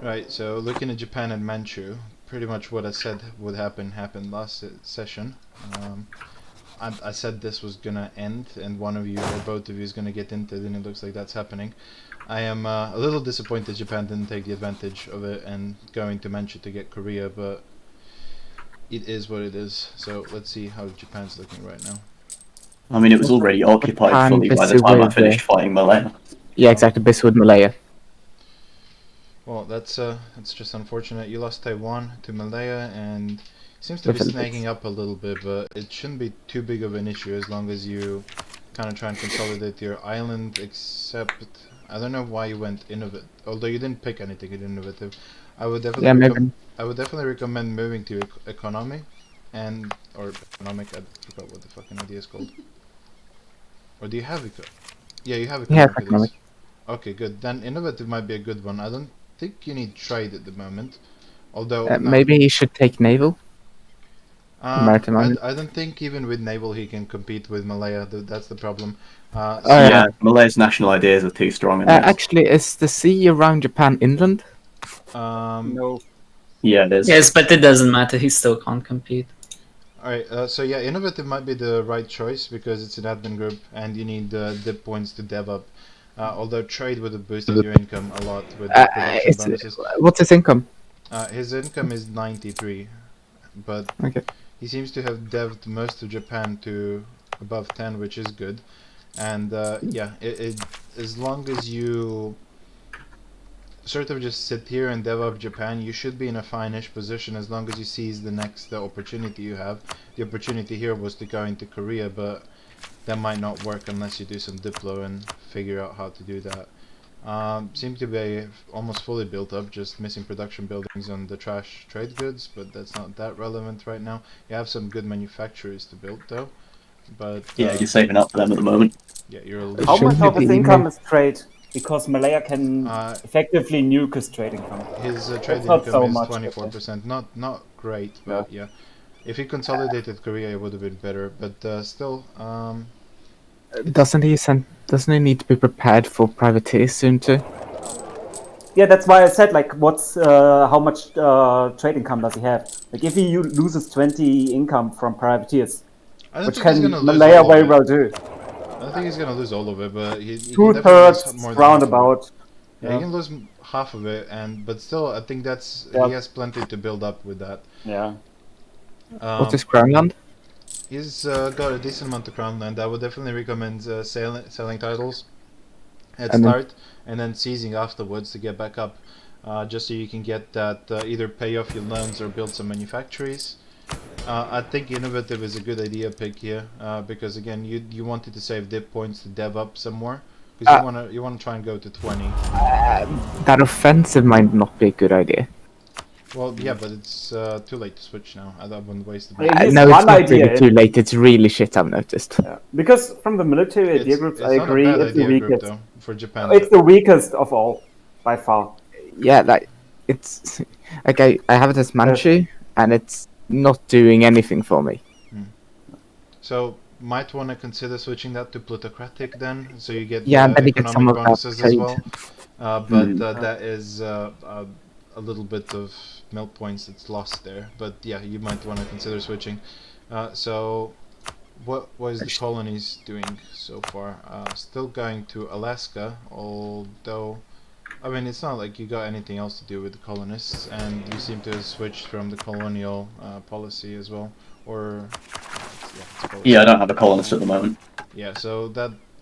Right, so looking at Japan and Manchu, pretty much what I said would happen happened last session. Um, I said this was gonna end, and one of you or both of you is gonna get into it, and it looks like that's happening. I am a little disappointed Japan didn't take the advantage of it and going to Manchu to get Korea, but it is what it is. So let's see how Japan's looking right now. I mean, it was already occupied Japan fully by the busy time I with, finished fighting Malaya. Yeah, exactly. Busy with Malaya. Well, that's just unfortunate. You lost Taiwan to Malaya, and seems to be The Philippines. snagging up a little bit, but it shouldn't be too big of an issue as long as you kind of try and consolidate your island. Except I don't know why you went innovative, although you didn't pick anything innovative. I would definitely Yeah, maybe. I would definitely recommend moving to economy, and or economic. I forgot what the fucking idea is called. Or do you have eco? Yeah, you have Yeah, economic at economic. least. Okay, good. Then innovative might be a good one. I don't think you need trade at the moment. Although, no. Maybe he should take naval. Maritime Island. I don't think even with naval he can compete with Malaya. That's the problem. Oh, So yeah. Malaya's national ideas are too strong in this. Actually, is the sea around Japan inland? No. Yeah, it is. Yes, but it doesn't matter. He still can't compete. Alright, so yeah, innovative might be the right choice because it's an admin group and you need dip points to dev up. Although trade would have boosted your income a lot with the production bonuses. What's his income? His income is 93, but Okay. he seems to have devved most of Japan to above 10, which is good. And yeah, as long as you sort of just sit here and dev up Japan, you should be in a fine-ish position as long as you seize the next opportunity you have. The opportunity here was to go into Korea, but that might not work unless you do some Diplo and figure out how to do that. Seems to be almost fully built up, just missing production buildings on the trash trade goods, but that's not that relevant right now. You have some good manufacturers to build though, but Yeah, you're saving up for them at the moment. yeah, you're a How little How Shouldn't much of it his be income made- is trade? Because Malaya can Uh, effectively nuke his trade income. his trade not income so is much, 24%, not great, but yeah. If he consolidated Korea, it would have been better, but still, Doesn't he need to be prepared for privateers soon too? Yeah, that's why I said like, what's how much trade income does he have? Like, if he loses 20 income from privateers, I don't which think he's can gonna lose Malaya all of very it. well do. I don't think he's gonna lose all of it, but he can definitely lose 2/3 more than half of it. roundabout. Yeah, he can lose half of it, but still, I think that's Yeah. he has plenty to build up with that. Yeah. What is Crownland? He's got a decent amount of crown land. I would definitely recommend selling titles at And then- start and then seizing afterwards to get back up, just so you can get that either pay off your loans or build some manufactories. I think innovative is a good idea pick here because again you wanted to save dip points to dev up some more because you wanna try and go to 20. That offensive might not be a good idea. Well, yeah, but it's too late to switch now. I wouldn't waste the Yeah, money. here's No, it's one not idea. really too late. It's really shit, I've noticed. Yeah. Because from the military idea groups, I not agree, a bad it's the idea group weakest. though for Japan. It's the weakest of all, by far. Yeah, like, it's... Okay, I have it as Manchu, and it's not doing anything for me. So might want to consider switching that to plutocratic then, so you get Yeah, and then you get economic some of that bonuses as trade. well. But that is a little bit of melt points that's lost there. But yeah, you might want to consider switching. So what was the colonies doing so far? Still going to Alaska, although I mean it's not like you got anything else to do with the colonists, and you seem to have switched from the colonial policy as well, or it's policy. Yeah, I don't have a colonist at the moment. Yeah, so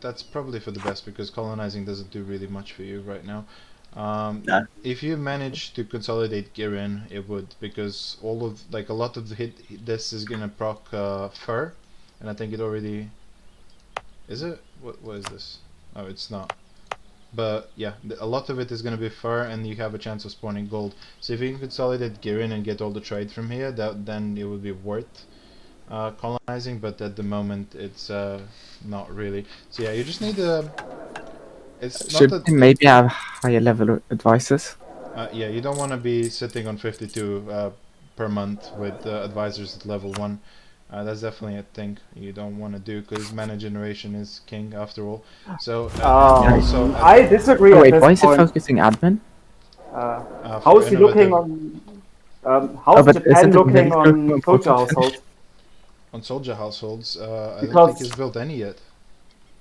that's probably for the best because colonizing doesn't do really much for you right now. No. If you manage to consolidate Girin, it would, because all of a lot of the this is gonna proc fur, and I think it already is it. What is this? Oh, it's not. But yeah, a lot of it is gonna be fur, and you have a chance of spawning gold. So if you can consolidate Girin and get all the trade from here, then it would be worth colonizing, but at the moment it's not really. So yeah, you just need it's Should not we maybe have higher level advisors? yeah, you don't want to be sitting on 52 per month with advisors at level 1. That's definitely a thing you don't want to do because mana generation is king after all. So also I disagree Oh, at wait, this why is it point. focusing admin? How for is he looking innovative- on? How's but Japan isn't the looking military more on important soldier than- households? on soldier households? I don't Because- think he's built any yet.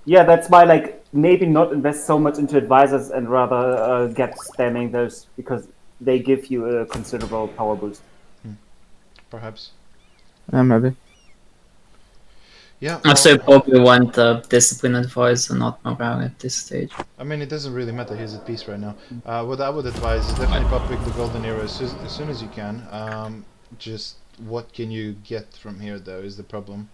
Yeah, that's why like maybe not invest so much into advisors and rather get spamming those because they give you a considerable power boost. Perhaps. Maybe. Yeah. I say Well, probably want discipline advisor, not morale at this stage. I mean, it doesn't really matter. He's at peace right now. What I would advise is definitely popping the golden era as soon as you can. Just what can you get from here, though, is the problem.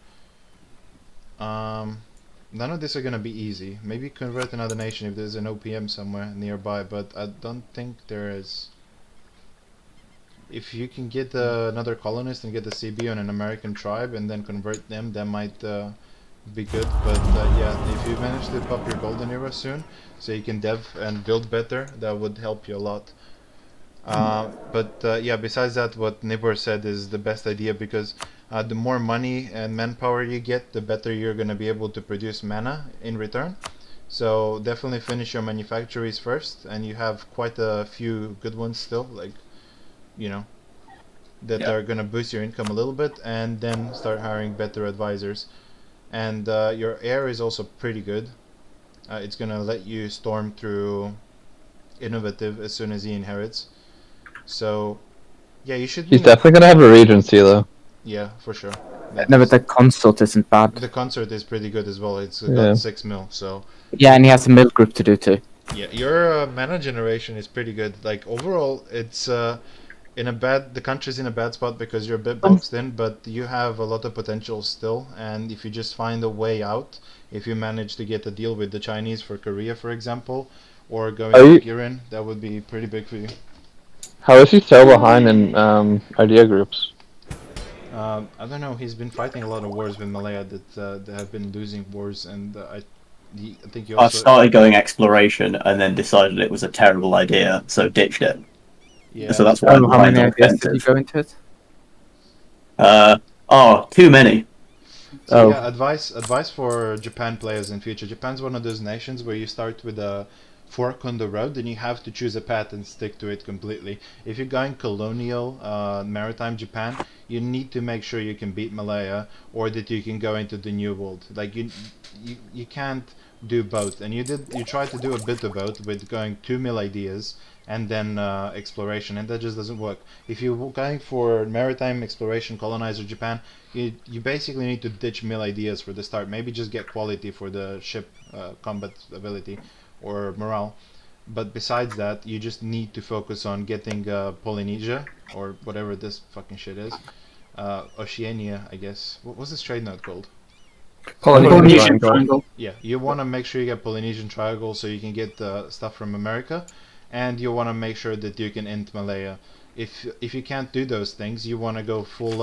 None of these are gonna be easy. Maybe convert another nation if there's an OPM somewhere nearby, but I don't think there is. If you can get another colonist and get a CB on an American tribe and then convert them, that might be good. But yeah, if you manage to pop your golden era soon, so you can dev and build better, that would help you a lot. But yeah, besides that, what Nibor said is the best idea because the more money and manpower you get, the better you're going to be able to produce mana in return. So definitely finish your manufactories first, and you have quite a few good ones still, like, you know, that Yep. are going to boost your income a little bit, and then start hiring better advisors. And your air is also pretty good. It's going to let you storm through innovative as soon as he inherits. So yeah, you should be He's definitely gonna have a regency though. yeah, for sure. That No, but is- the consort isn't bad. the concert is pretty good as well. It's Yeah. got 6 mil, so Yeah, and he has a mill group to do too. yeah, your mana generation is pretty good. Like overall, it's in a bad. The country's in a bad spot because you're a bit boxed in, but you have a lot of potential still. And if you just find a way out, if you manage to get a deal with the Chinese for Korea, for example, or going Are to you- Kirin, that would be pretty big for you. How is he so behind in idea groups? I don't know. He's been fighting a lot of wars with Malaya that have been losing wars, and I think you I also started going exploration and then decided it was a terrible idea, so ditched it. yeah. So that's why I'm How behind many on ideas did you offensive. go into it? Too many. So Oh. yeah, advice for Japan players in future. Japan's one of those nations where you start with a fork on the road and you have to choose a path and stick to it completely. If you're going colonial, maritime Japan, you need to make sure you can beat Malaya or that you can go into the New World. Like you can't do both. And you tried to do a bit of both with going 2 mil ideas and then exploration, and that just doesn't work. If you're going for maritime exploration, colonizer Japan, you basically need to ditch mill ideas for the start. Maybe just get quality for the ship combat ability or morale. But besides that, you just need to focus on getting Polynesia or whatever this fucking shit is. Oceania, I guess. What was this trade note called? Polynesian Triangle. Yeah, you want to make sure you get Polynesian Triangle so you can get stuff from America, and you want to make sure that you can end Malaya. If you can't do those things, you want to go full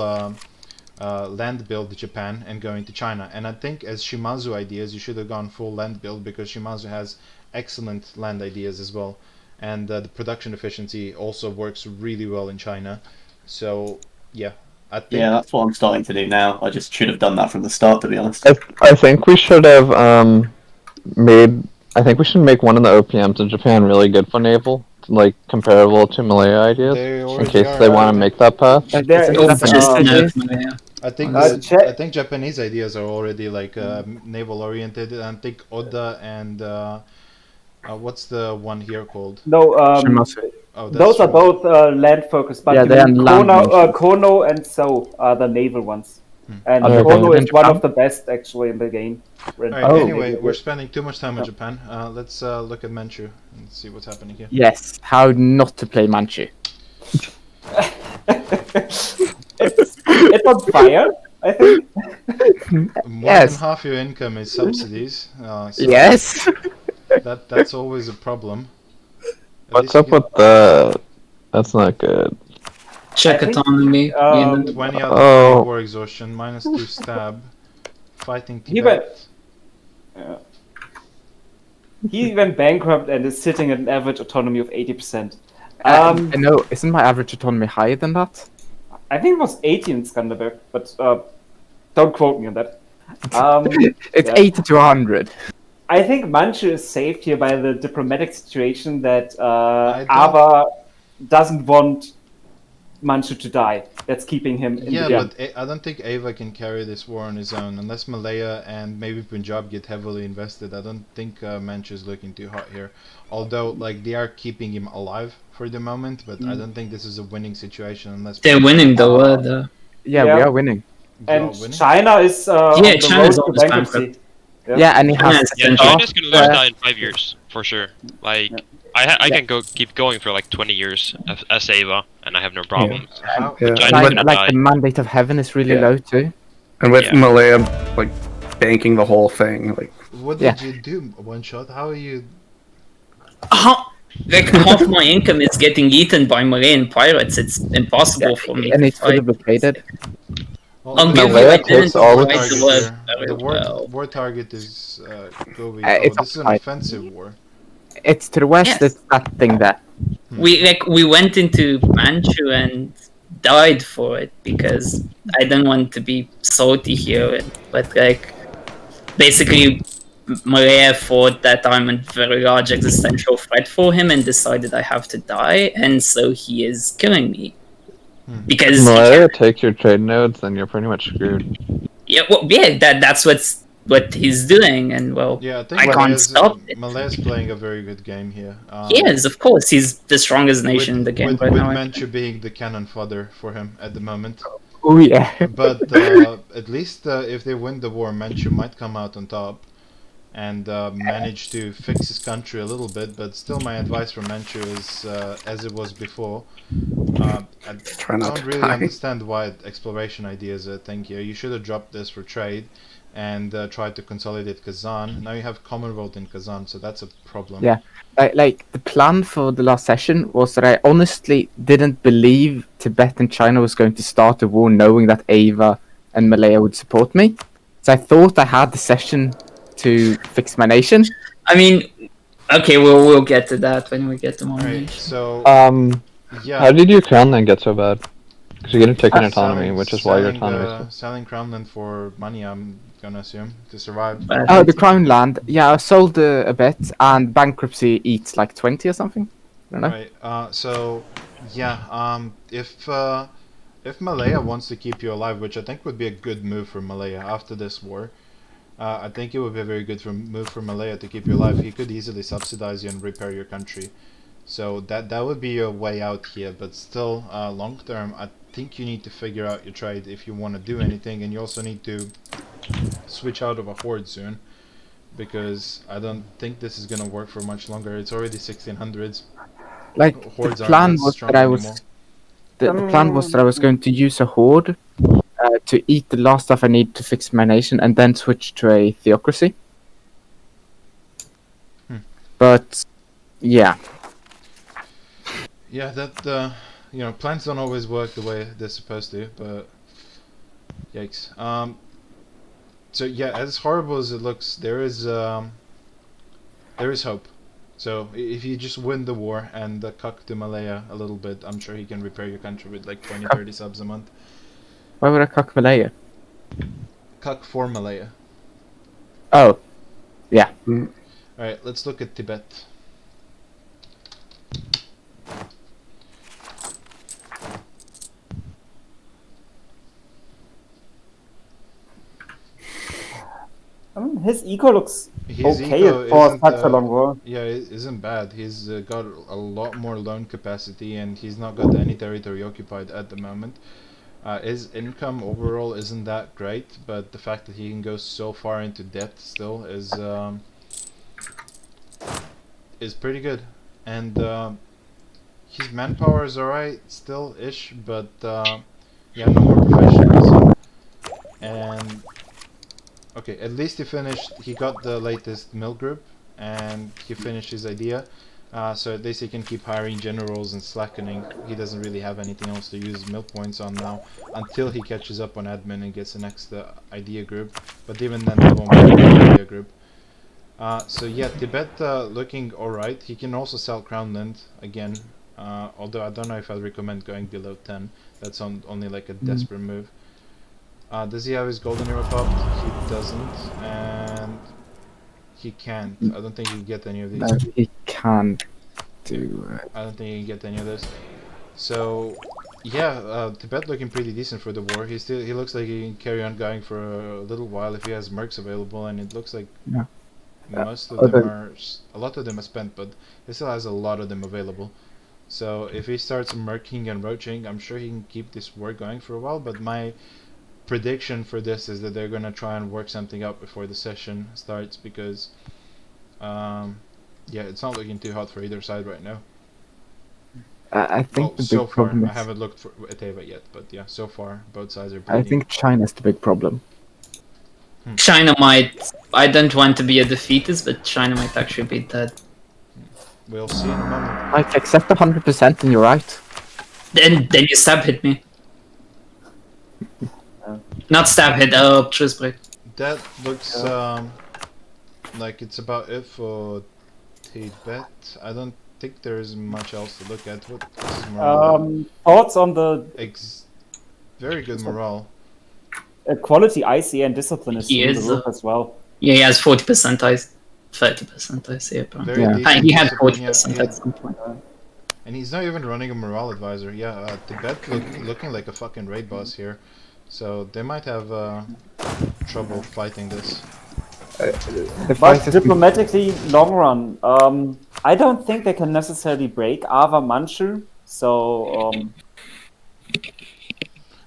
land build Japan and go into China. And I think as Shimazu ideas, you should have gone full land build because Shimazu has excellent land ideas as well, and the production efficiency also works really well in China. So yeah, I think Yeah, that's what I'm starting to do now. I just should have done that from the start, to be honest. I think we should have made. I think we should make one of the OPMs in Japan really good for naval, like comparable to Malaya ideas, they in already case are. they want to make that path. There It's is, a Just Japanese nerf ideas. Malaya. I think check- I think Japanese ideas are already like naval oriented. And I think Oda and what's the one here called? no, Shimazu. Oh, that's those are true. both land focused, but Yeah, you they are mean land nations. Kono and So are the naval ones. And Are they Kono both in is one Japan? of the best actually in the game. Alright, Oh. anyway, we're spending too much time on Japan. Let's look at Manchu and see what's happening here. Yes, how not to play Manchu. It's on fire, I think. More Yes. than half your income is subsidies. So Yes. that's always a problem. At What's least you up can- with the? That's not good. Check I think, autonomy. unit. 20 out Oh. of war exhaustion, -2 stab, fighting He went- Tibet. he went bankrupt and is sitting at an average autonomy of 80%. I know, isn't my average autonomy higher than that? I think it was 80 in Skanderberg, but don't quote me on that. It's Yeah. 80 to 100. I think Manchu is saved here by the diplomatic situation that I don't- Ava doesn't want Manchu to die. That's keeping him in Yeah, the game. but I don't think Ava can carry this war on his own unless Malaya and maybe Punjab get heavily invested. I don't think Manchu's looking too hot here. Although, like, they are keeping him alive for the moment, but I don't think this is a winning situation unless They're winning though. The Yeah, we Yeah. are winning. You are And winning. China is on the China's road to almost bankruptcy. Yeah, and he China has is Yeah, essential. China's gonna lose uh, that in 5 years for sure. Like, I can keep going for like 20 years as Ava, and I have no problems. How, Yeah, China's like, gonna like die. the mandate of heaven is really Yeah. low too. And with Yeah. Malaya like banking the whole thing, like what Yeah. did you do, One Shot? How are you... Like half my income is getting eaten by Malayan pirates. It's impossible for me And to it's fully fight. blockaded. Well, I'll the give you, Malaya I didn't takes all war the- fight the target war here. very The well. war target is Gobi. It's This is an outside. offensive war. It's to the west. Yes. It's that thing there. We went into Manchu and died for it because I didn't want to be salty here, but like basically Malaya thought that I'm a very large existential threat for him and decided I have to die, and so he is killing me. Because he Malaya can't- takes your trade nodes, then you're pretty much screwed. that's what he's doing, and well, Yeah, I think I can't stop it. Malaya's playing a very good game here. He is, of course, he's the strongest nation in the game with, right with now. Manchu being the cannon fodder for him at the moment. Oh yeah. But at least if they win the war, Manchu might come out on top and manage to fix his country a little bit. But still, my advice for Manchu is, as it was before, I Try not don't to really die. understand why exploration idea is a thing here. You should have dropped this for trade and tried to consolidate Kazan. Now you have Commonwealth in Kazan, so that's a problem. Yeah. Like the plan for the last session was that I honestly didn't believe Tibet and China was going to start a war, knowing that Ava and Malaya would support me. So I thought I had the session to fix my nation. I mean, okay, we'll get to that when we get to more Alright, nations. so yeah. How did your crown land get so bad? Because you didn't take an Uh, autonomy, selling- which is why your selling, autonomy. selling Crownland for money, I'm gonna assume, to survive. But Oh, the Crown Land. Yeah, I sold a bit, and bankruptcy eats like 20 or something. I don't know. Right. So yeah. If Malaya wants to keep you alive, which I think would be a good move for Malaya after this war, I think it would be a very good move for Malaya to keep you alive. He could easily subsidize you and repair your country. So that would be your way out here. But still, long term, I think you need to figure out your trade if you want to do anything, and you also need to switch out of a horde soon, because I don't think this is gonna work for much longer. It's already 1600s. Like Hordes the aren't plan that was strong that I was anymore. the plan was that I was going to use a horde to eat the last stuff I need to fix my nation, and then switch to a theocracy. But yeah, Yeah, that plans don't always work the way they're supposed to, but yikes. So yeah, as horrible as it looks, there is hope. So if you just win the war and cuck to Malaya a little bit, I'm sure he can repair your country with like 20-30 subs a month. why would I cock Malaya? Cuck for Malaya. Oh, Alright, let's look at Tibet. His eco looks His okay eco for isn't, such a long war. Yeah, it isn't bad. He's got a lot more loan capacity, and he's not got any territory occupied at the moment. His income overall isn't that great, but the fact that he can go so far into debt still is pretty good. And his manpower is alright, still ish, but yeah, no more professionals. And okay, at least he got the latest mill group, and he finished his idea. So at least he can keep hiring generals and slackening. He doesn't really have anything else to use mill points on now, until he catches up on admin and gets the next idea group. But even then, they won't be an idea group. So yeah, Tibet looking alright. He can also sell Crownland again, although I don't know if I'd recommend going below 10. That's only like a desperate move. Does he have his golden era popped? He doesn't, and he can't. I don't think he can get any of these. no, he can. to. I don't think he can get any of this. So, yeah, Tibet looking pretty decent for the war. He looks like he can carry on going for a little while if he has mercs available, and it looks like Yeah. most of Oh, them the- are a lot of them are spent, but he still has a lot of them available. So if he starts merking and roaching, I'm sure he can keep this war going for a while. But my prediction for this is that they're gonna try and work something out before the session starts because, yeah, it's not looking too hot for either side right now. I think Well, the so big far, problem I is. haven't looked at Ava yet, but yeah, so far both sides are I bleeding. think China's the big problem. China might. I don't want to be a defeatist, but China might actually be dead. We'll see in a moment. Like, accept 100% and you're right. Then you stab hit me. Not stab hit. Choose break. That looks like it's about it for Tibet. I don't think there is much else to look at. What is morale? Thoughts on the Very good morale. quality IC and discipline is He through the is, roof as well. Yeah, he has 40% ice. 30% ice here, apparently. Very Yeah. decent He had discipline, 40% yeah. at some point. And he's not even running a morale advisor. Yeah, Tibet looking like a fucking raid boss here. So they might have trouble fighting this. The fight But has been- diplomatically, long run, I don't think they can necessarily break Ava Manchu. So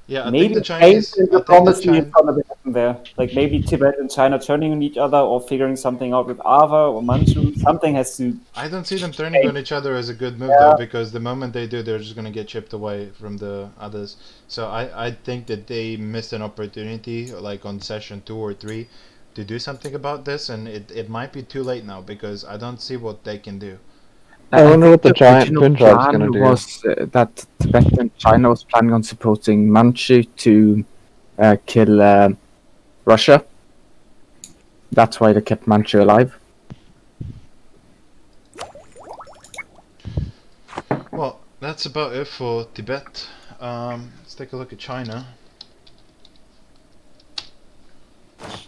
Yeah, I maybe think the Chinese. I think the diplomacy is Chin- gonna be happen there. Like maybe Tibet and China turning on each other or figuring something out with Ava or Manchu. Something has to. I don't see them turning on each other as a good move though, because the moment they do, they're just gonna get chipped away from the others. So I think that they missed an opportunity, like on session 2 or 3, to do something about this, and it might be too late now because I don't see what they can do. I wonder what the giant original twin tribe's plan gonna do. was that Tibet and China was planning on supporting Manchu to kill Russia. That's why they kept Manchu alive. Well, that's about it for Tibet. Let's take a look at China.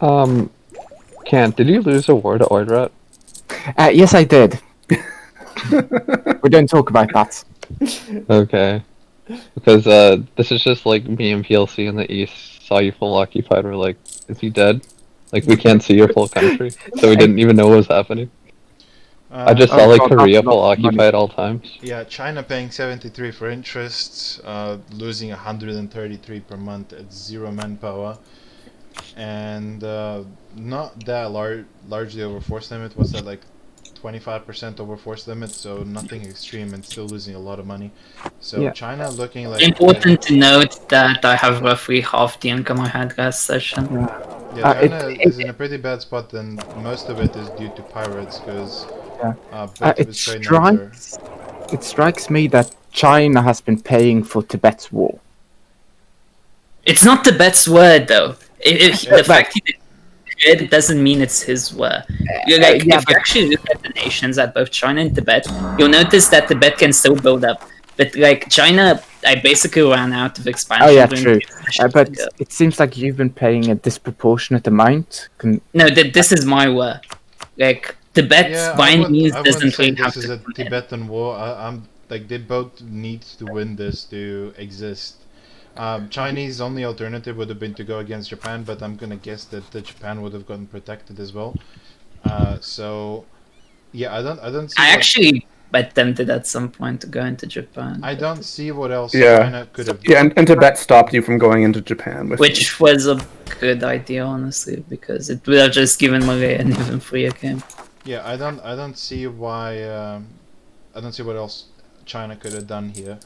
Kant, did you lose a war to Oidrat? Yes, I did. We don't talk about that. Okay. Because this is just like me and PLC in the east saw you full occupied. We're like, is he dead? Like we can't see your full country, so we didn't even know what was happening. I just saw Oh, like God, Korea that's full lots of money. occupied all times. Yeah, China paying 73 for interest, losing 133 per month at 0 manpower, and not that largely over force limit. What's that, like 25% over force limit? So nothing extreme and still losing a lot of money. So Yeah. China looking like Important to note that I have roughly half the income I had last session. yeah, China it- is in a pretty bad spot, and most of it is due to pirates because Yeah. both of It its trade names are. strikes me that China has been paying for Tibet's war. It's not Tibet's word, though. The But- fact he did it doesn't mean it's his word. You're like, yeah, if you actually look at the nations at both China and Tibet, you'll notice that Tibet can still build up. But like China, I basically ran out of expansion. Oh yeah, during true. the sessions But ago. it seems like you've been paying a disproportionate amount. No, this is my word. Like Tibet Yeah, by any I means wouldn't doesn't say really have this is to a come in. Tibetan war. I'm like they both need to win this to exist. Chinese only alternative would have been to go against Japan, but I'm gonna guess that the Japan would have gotten protected as well. So yeah, I don't see. I what, actually attempted at some point to go into Japan, I don't see what else Yeah. China could have. Yeah, and Tibet stopped you from going into Japan with which was a good idea, honestly, because it would have just given Malaya an even freer game. Yeah, I don't see why. I don't see what else China could have done here.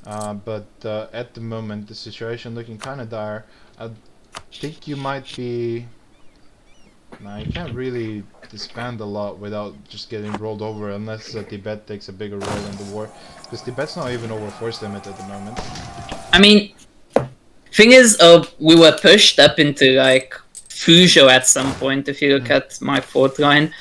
But at the moment, the situation looking kind of dire. I think you might be. Nah, you can't really disband a lot without just getting rolled over, unless Tibet takes a bigger role in the war. Because Tibet's not even over force limit at the moment. I mean, thing is, we were pushed up into like Fuzhou at some point. If you look at my fourth line,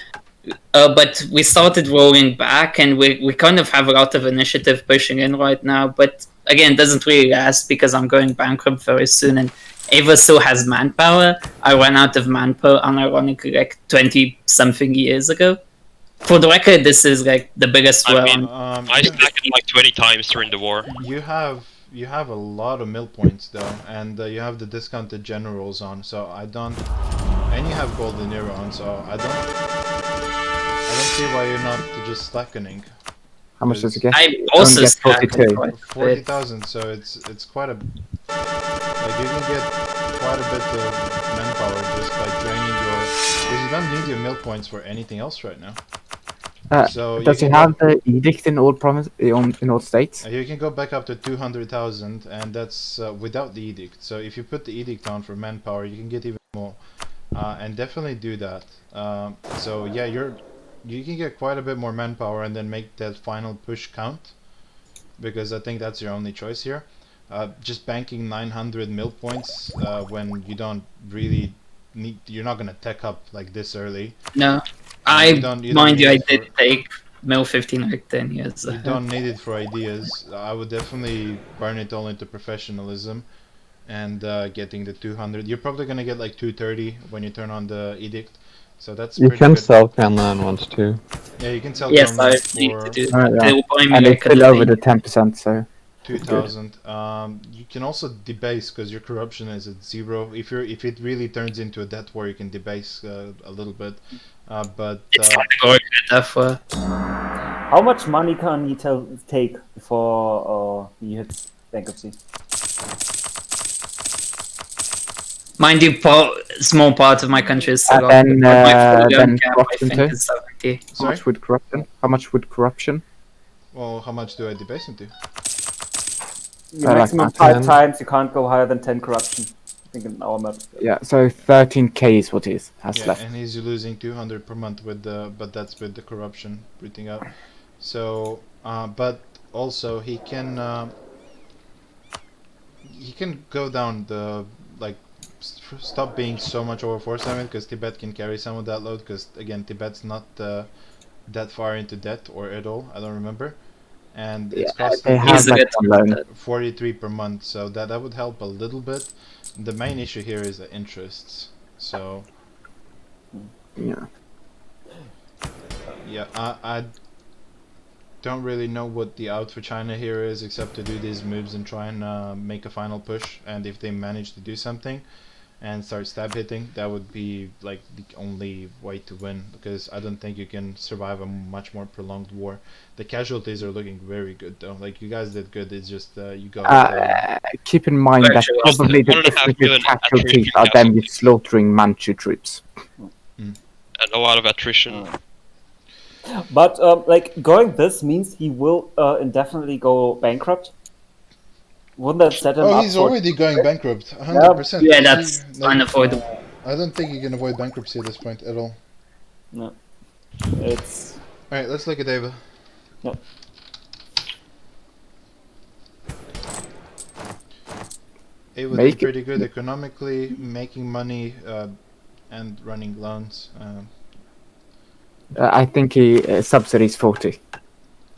but we started rolling back, and we kind of have a lot of initiative pushing in right now. But again, it doesn't really last because I'm going bankrupt very soon, and Ava still has manpower. I ran out of manpower, unironically, like 20 something years ago. For the record, this is like the biggest I war mean, on. I stacked it like 20 times during the war. you have a lot of mill points though, and you have the discounted generals on. So I don't, and you have golden era on. So I don't see why you're not just slackening. How much does it get? I also get stacked 42. quite a bit. 40,000. So it's quite a, like you can get quite a bit of manpower just by draining your, because you don't need your mill points for anything else right now. So you Does he can have the edict in all in all states? You can go back up to 200,000, and that's without the edict. So if you put the edict on for manpower, you can get even more, and definitely do that. So yeah, you can get quite a bit more manpower, and then make that final push count, because I think that's your only choice here. Just banking 900 mill points when you don't really need, you're not gonna tech up like this early. No, You don't mind you, need I it did for- take Mill 15 like 10 years. You don't need it for ideas. I would definitely burn it all into professionalism and getting the 200. You're probably gonna get like 230 when you turn on the edict, so that's You pretty can good. sell Canlan once too. Yeah, you can sell Yes, I Canlan need for to do Oh, that. yeah. They will buy me And like it's a still over day. the 10%, so 2,000. You can also debase because your corruption is at 0. If it really turns into a debt war, you can debase a little bit. But It's categorically death war. How much money can he take before he hits bankruptcy? Mind you, small part of my country is still and up. My then full loan cap, I corruption think, too. is 70. How sorry. much would corruption? How much would corruption? Well, how much do I debase into? Your like maximum that. 5 times, you can't go higher than 10 corruption. I think in our map. Yeah, so 13k is what he has Yeah, left. and he's losing 200 per month with the, but that's with the corruption rooting out. So, but also he can go down the, like, stop being so much over force limit, because Tibet can carry some of that load, because again Tibet's not that far into debt or at all, I don't remember, and it's Yeah, costing they him have He's a like bit some loan. 43 per month, so that would help a little bit. The main issue here is the interests. So Yeah. yeah, I don't really know what the out for China here is, except to do these moves and try and make a final push. And if they manage to do something and start stab hitting, that would be like the only way to win, because I don't think you can survive a much more prolonged war. The casualties are looking very good though. Like, you guys did good. It's just you got Keep in mind that Virtual. probably the 1.5 difference million with casualties attrition are them casualties. slaughtering Manchu troops. And a lot of attrition. But like going this means he will indefinitely go bankrupt. Wouldn't that set him Oh, up he's for? already going bankrupt, 100%. Yeah, that's unavoidable. I don't think you can avoid bankruptcy at this point at all. No, it's Alright, let's look at Ava. no. Ava Make did pretty good economically, making money and running loans. I think he subsidies 40.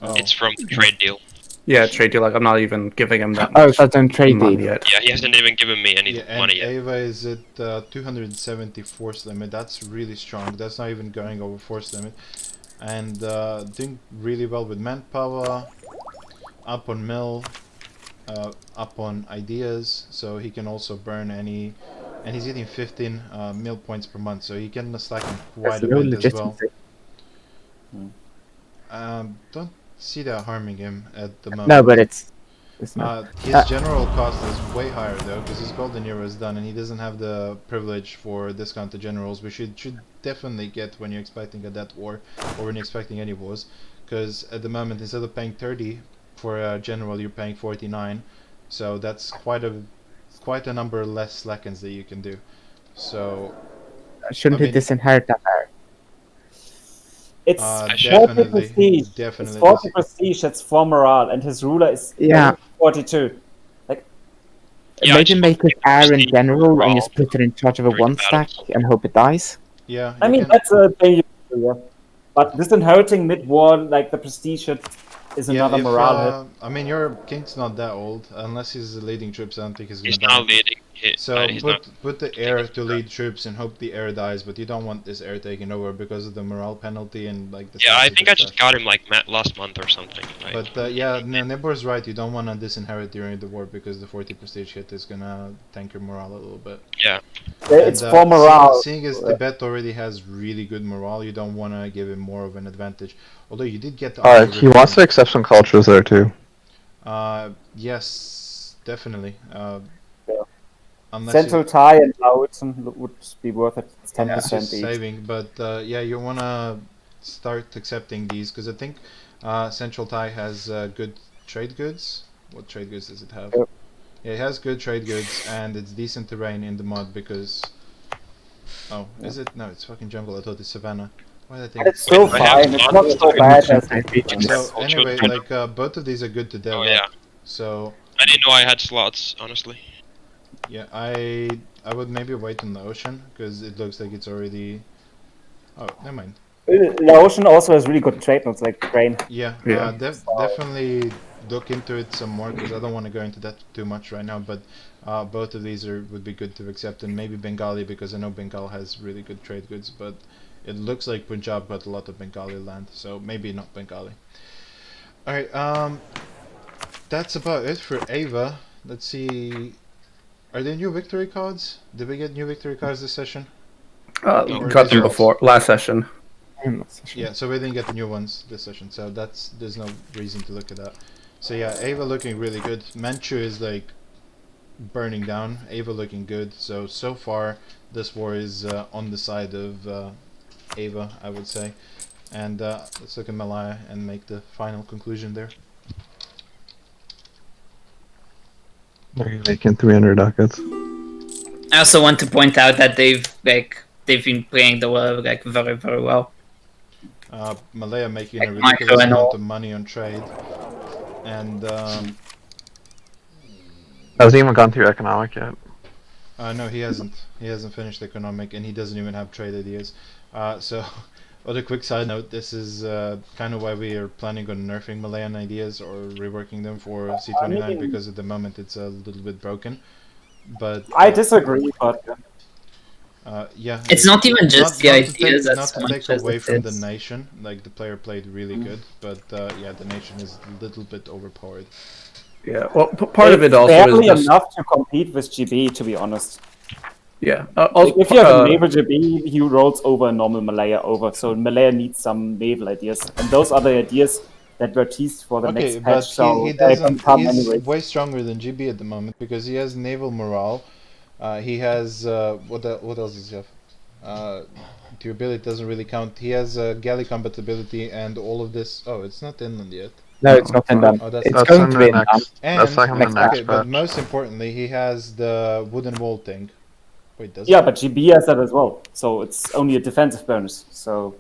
Oh, It's from the trade deal. Yeah, trade deal. Like I'm not even giving him that Oh, much that's on trade money deal. yet. Yeah, he hasn't even given me any yeah, and money yet. Ava is at 270 force limit. That's really strong. That's not even going over force limit. And doing really well with manpower, up on mill, up on ideas, so he can also burn any, and he's getting 15 mill points per month, so he can slack him quite That's a no bit as well. legitimacy. Don't see that harming him at the moment. No, but it's not. His general cost is way higher though, because his golden era is done, and he doesn't have the privilege for discounted generals, which you should definitely get when you're expecting a debt war, or when you're expecting any wars. Because at the moment, instead of paying 30 for a general, you're paying 49, so that's quite a number less slackens that you can do. So Shouldn't I he mean- disinherit that power? It's definitely, 40 prestige. It's definitely. 40 prestige. That's 4 morale, and his ruler is Yeah. 42. Yeah, I Maybe just make it want to Air in prestige general and overall just put it in charge of a during the 1 stack battles. and hope it dies. Yeah, I you mean, can- that's a thing you do, yeah. But disinheriting mid-war, like the prestige hit, is another if, morale hit. I mean, your king's not that old, unless he's leading troops. I don't think he's gonna He's die. now leading. So he's not. put the heir to lead troops and hope the heir dies, but you don't want this heir taking over because of the morale penalty and like the. Yeah, I stats think of I the just got him like last month or something. Like, But yeah, no, Nibor's right. You don't want to disinherit during the war because the 40 prestige hit is gonna tank your morale a little bit. yeah. It's And, for morale. Seeing as Tibet already has really good morale, you don't want to give him more of an advantage. Although you did get the He wants to accept some cultures there too. Yes, definitely. Yeah. Unless Central you, Thai and Laotian would be worth it. It's 10% it's just each. saving, but yeah, you want to start accepting these because I think Central Thai has good trade goods. What trade goods does it have? Yep. Yeah, it has good trade goods and it's decent terrain in the mud because. Oh, is it? No, it's fucking jungle. I thought it's savannah. Why did I think And it's so I have fine. It's not lots so of bad as So I'll anyway, show- like both of these are good to dev Oh up. yeah. So I didn't know I had slots, honestly. yeah, I would maybe wait on the ocean because it looks like it's already. Oh, never mind. Laotian also has really good trade notes like grain. Yeah, Yeah. definitely look into it some more because I don't want to go into that too much right now. But both of these would be good to accept, and maybe Bengali because I know Bengal has really good trade goods, but it looks like Punjab got a lot of Bengali land, so maybe not Bengali. All right, that's about it for Ava. Let's see. Are there new victory cards? Did we get new victory cards this session? Or Got these them are before last session. Yeah, so we didn't get the new ones this session, so there's no reason to look at that. So yeah, Ava looking really good. Manchu is like burning down. Ava looking good. So far this war is on the side of Ava, I would say. And let's look at Malaya and make the final conclusion there. Are you making 300 ducats? I also want to point out that they've been playing the war like very, very well. Malaya making Like a ridiculous micro and amount all. of money on trade. And Hasn't even gone through economic yet. no, he hasn't. He hasn't finished economic, and he doesn't even have trade ideas. So, other quick side note: this is kind of why we are planning on nerfing Malayan ideas or reworking them for C29 because at the moment it's a little bit broken. But I disagree, but yeah, It's not even just the ideas not as to much take as away it from the is. nation. Like the player played really good, but yeah, the nation is a little bit overpowered. Yeah. Well, part of it it's also barely is just enough to compete with GB, to be honest. yeah. Like, Also, if you have a naval GB, he rolls over a normal Malaya over. So Malaya needs some naval ideas, and those are the ideas that were teased for the Okay, next but patch. So he they're gonna doesn't. come He's anyways. way stronger than GB at the moment because he has naval morale. He has what else does he have? Durability doesn't really count. He has galley compatibility and all of this. Oh, it's not inland yet. No, it's not in them. Oh, that's It's not- going in to the be in them. next. And That's like on the next next okay, but patch. most importantly, he has the wooden wall thing. Wait, does Yeah, he? but GB has that as well. So it's only a defensive bonus. So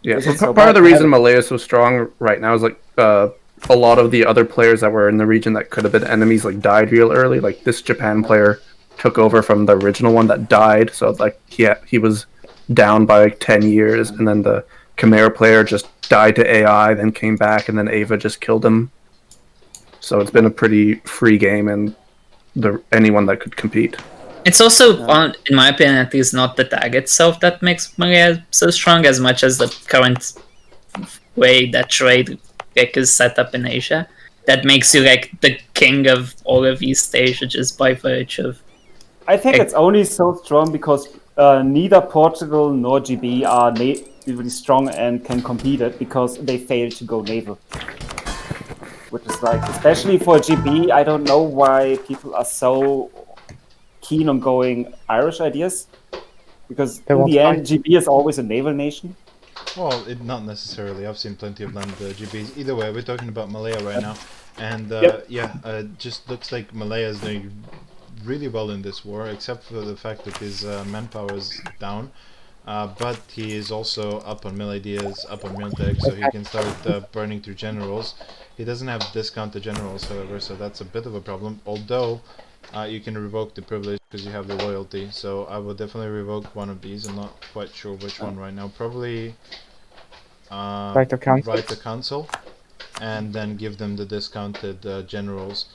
yeah. This So is so part of the bad. reason Malaya is so strong right now is like a lot of the other players that were in the region that could have been enemies like died real early. Like this Japan player took over from the original one that died, so like he was down by like 10 years, and then the Khmer player just died to AI, then came back, and then Ava just killed him. So it's been a pretty free game, and anyone that could compete. It's also, in my opinion, at least not the tag itself that makes Maria so strong as much as the current way that trade is set up in Asia. That makes you like the king of all of East Asia just by virtue of. I think it's only so strong because neither Portugal nor GB are natively strong and can compete it because they failed to go naval. Which is like, especially for GB, I don't know why people are so keen on going Irish ideas. Because They in want the to end, GB is always a naval nation. Well, not necessarily. I've seen plenty of land GBs. Either way, we're talking about Malaya right now, and yeah, just looks like Malaya is doing really well in this war, except for the fact that his manpower is down. But he is also up on mill ideas, up on mill tech, so he can start burning through generals. He doesn't have discount to generals, however, so that's a bit of a problem. Although you can revoke the privilege because you have the loyalty, so I would definitely revoke one of these. I'm not quite sure which one right now. Probably Right of council. Right to council, and then give them the discounted generals.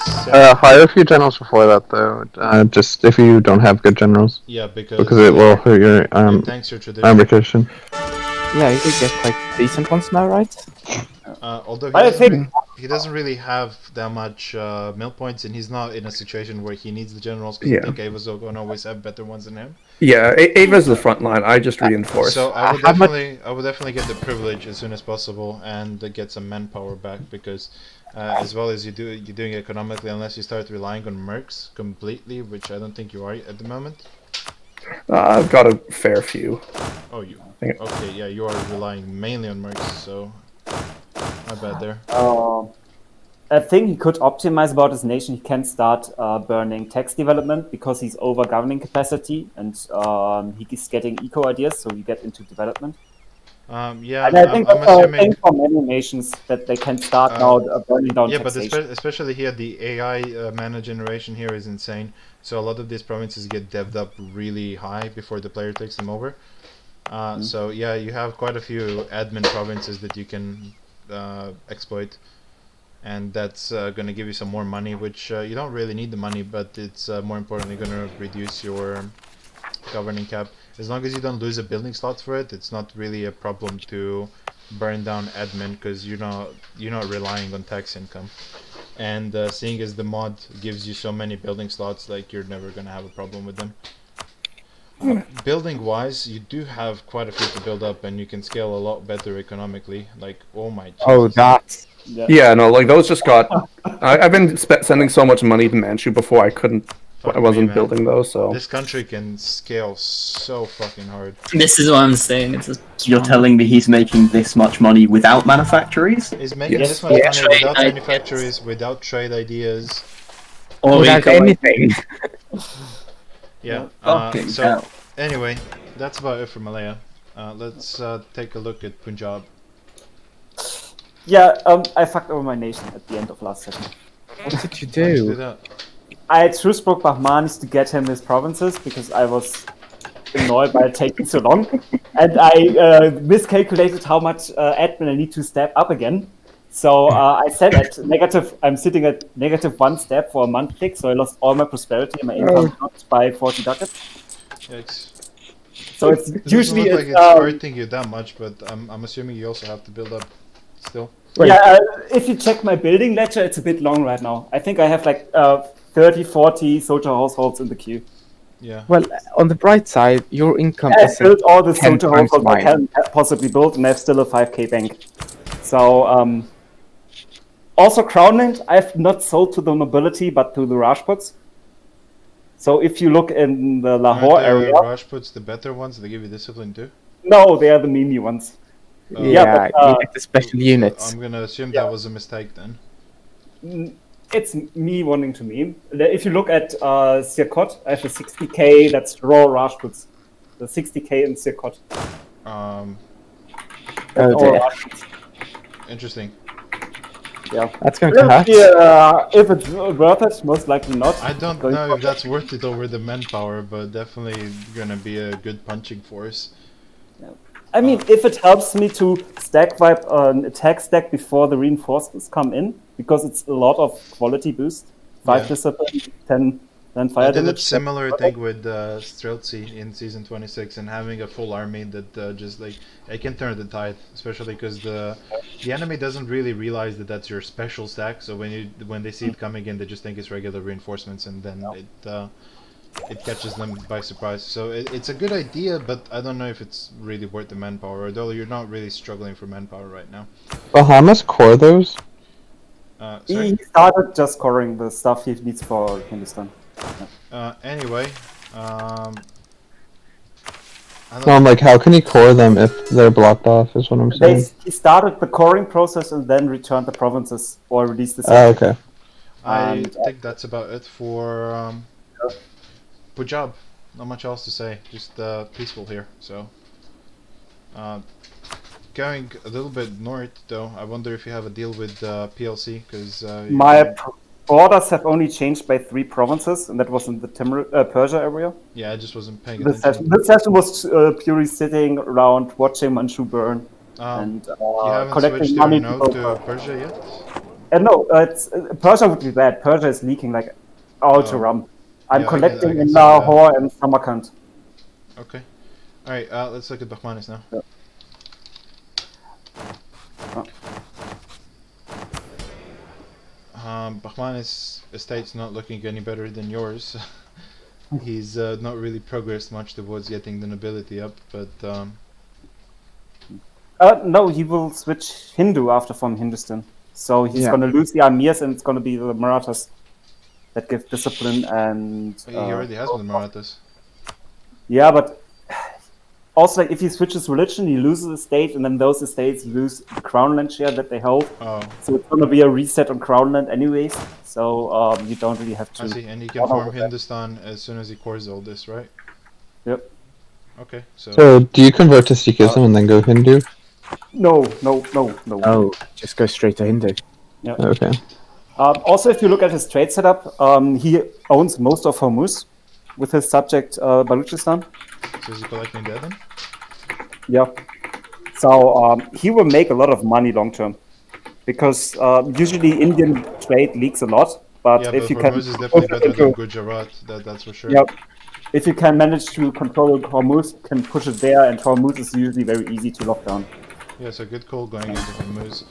Hire a few generals before that, though. Just if you don't have good generals, Yeah, because it will hurt your it tanks your tradition. armor tradition. Yeah, you could get quite decent ones now, right? Although I think he doesn't really have that much mill points, and he's not in a situation where he needs the generals because Yeah. I think Ava's gonna always have better ones than him. Yeah, Ava's the front line. I just reinforce. So I would How much- definitely get the privilege as soon as possible and get some manpower back because as well as you're doing economically, unless you start relying on mercs completely, which I don't think you are at the moment. I've got a fair few. Oh, you think- okay? Yeah, you are relying mainly on mercs, so my bad there. a thing he could optimize about his nation, he can start burning text development because he's over governing capacity and he's getting eco ideas, so you get into development. Yeah, And I think I'm that's a assuming. thing for many nations that they can start now burning down Yeah, but taxation. especially here, the AI mana generation here is insane. So a lot of these provinces get devved up really high before the player takes them over. So yeah, you have quite a few admin provinces that you can exploit, and that's going to give you some more money, which you don't really need the money, but it's more importantly going to reduce your governing cap. As long as you don't lose a building slot for it, it's not really a problem to burn down admin because you're not relying on tax income. And seeing as the mod gives you so many building slots, like you're never gonna have a problem with them. Building wise, you do have quite a few to build up, and you can scale a lot better economically. Like, oh my Jesus. Oh, that's Yeah, no, like those just got. I've been sending so much money to Manchu before I couldn't. Fuck I wasn't me, man. building those, so. This country can scale so fucking hard. This is what I'm saying. It's just You're telling me he's making this much money without manufactories? He's making Yes. this much money Trade without ideas. manufactories, without trade ideas. or without eco anything. Yeah. Fucking So hell. anyway, that's about it for Malaya. Let's take a look at Punjab. Yeah, I fucked over my nation at the end of last session. What did you Why did you do do? that? I truce broke Bahmanis to get him his provinces because I was annoyed by it taking so long, and I miscalculated how much admin I need to step up again. So I said at negative. I'm sitting at -1 step for a month tick, so I lost all my prosperity and my income dropped by 40 ducats. Yikes. So it's It doesn't usually look like it's, it's hurting you that much, but I'm assuming you also have to build up still. Wait. yeah. If you check my building ledger, it's a bit long right now. I think I have like 30, 40 soldier households in the queue. Yeah. Well, on the bright side, your income I isn't built all the 10 soldier times households I mine. can possibly build, and I have still a 5k bank. So also Crownland, I've not sold to the nobility, but to the Rajputs. So if you look in the Lahore Aren't area, the Rajputs the better ones? They give you discipline too. no, they are the meme ones. Oh. Yeah, Yeah, but, you get the special units. I'm gonna assume that was a mistake then. It's me wanting to meme. If you look at Sirkot, I have a 60k, that's raw Rajputs. The 60k in Sirkot. Um, Oh All dear, Rajputs. interesting. Yeah. that's going to hurt. If it's worth it, most likely not. I don't Going know if for- that's worth it over the manpower, but definitely gonna be a good punching force. I mean, if it helps me to stack wipe an attack stack before the reinforcements come in, because it's a lot of quality boost. 5 Yeah. discipline, 10 then fire I did a damage. similar thing with Streltsy in season 26, and having a full army that just like it can turn the tide, especially because the enemy doesn't really realize that that's your special stack. So when they see it coming in, they just think it's regular reinforcements, and then it catches them by surprise. So it's a good idea, but I don't know if it's really worth the manpower. Although you're not really struggling for manpower right now. Bahamas core those? Sorry. He started just scoring the stuff he needs for Hindustan. Anyway, I don't No, I'm like, how can he core them if they're blocked off? Is what I'm saying. He started the coring process and then returned the provinces or released the Oh, okay. I And, think that's about it for Punjab. Not much else to say. Just peaceful here. So, going a little bit north though, I wonder if you have a deal with PLC because My borders have only changed by 3 provinces, and that was in the Persia area. yeah, I just wasn't paying This attention. session was purely sitting around watching Manchu burn and You haven't collecting switched money your to node go to for- Persia yet? No, it's Persia would be bad. Persia is leaking like all to Oh. rum. I'm Yeah, I collecting can in see that. Lahore and Samarkand. Okay. Alright, let's look at Bakhmanis now. Yeah. Bakhmanis estate's not looking any better than yours. He's not really progressed much towards getting the nobility up, but No, he will switch Hindu after from Hindustan. So he's Yeah. going to lose the Amirs, and it's going to be the Marathas that give discipline and. he already has the Marathas. Yeah, but also, like, if he switches religion, he loses a state, and then those estates lose the crown land share that they hold. Oh, So it's going to be a reset on crown land, anyways. So you don't really have to. I see. And he can form Hindustan as soon as he cores all this, right? Yep. Okay, so So, do you convert to Sikhism and then go Hindu? No. Oh, just go straight to Hindu. Okay. Also, if you look at his trade setup, he owns most of Hormuz with his subject Baluchistan. so is he collecting that then? Yeah. So he will make a lot of money long term, because usually Indian trade leaks a lot. But Yeah, if but you can, Hormuz is definitely better than Gujarat. That's for sure. yeah, if you can manage to control Hormuz, you can push it there, and Hormuz is usually very easy to lock down. Yeah, so good call going into Hormuz.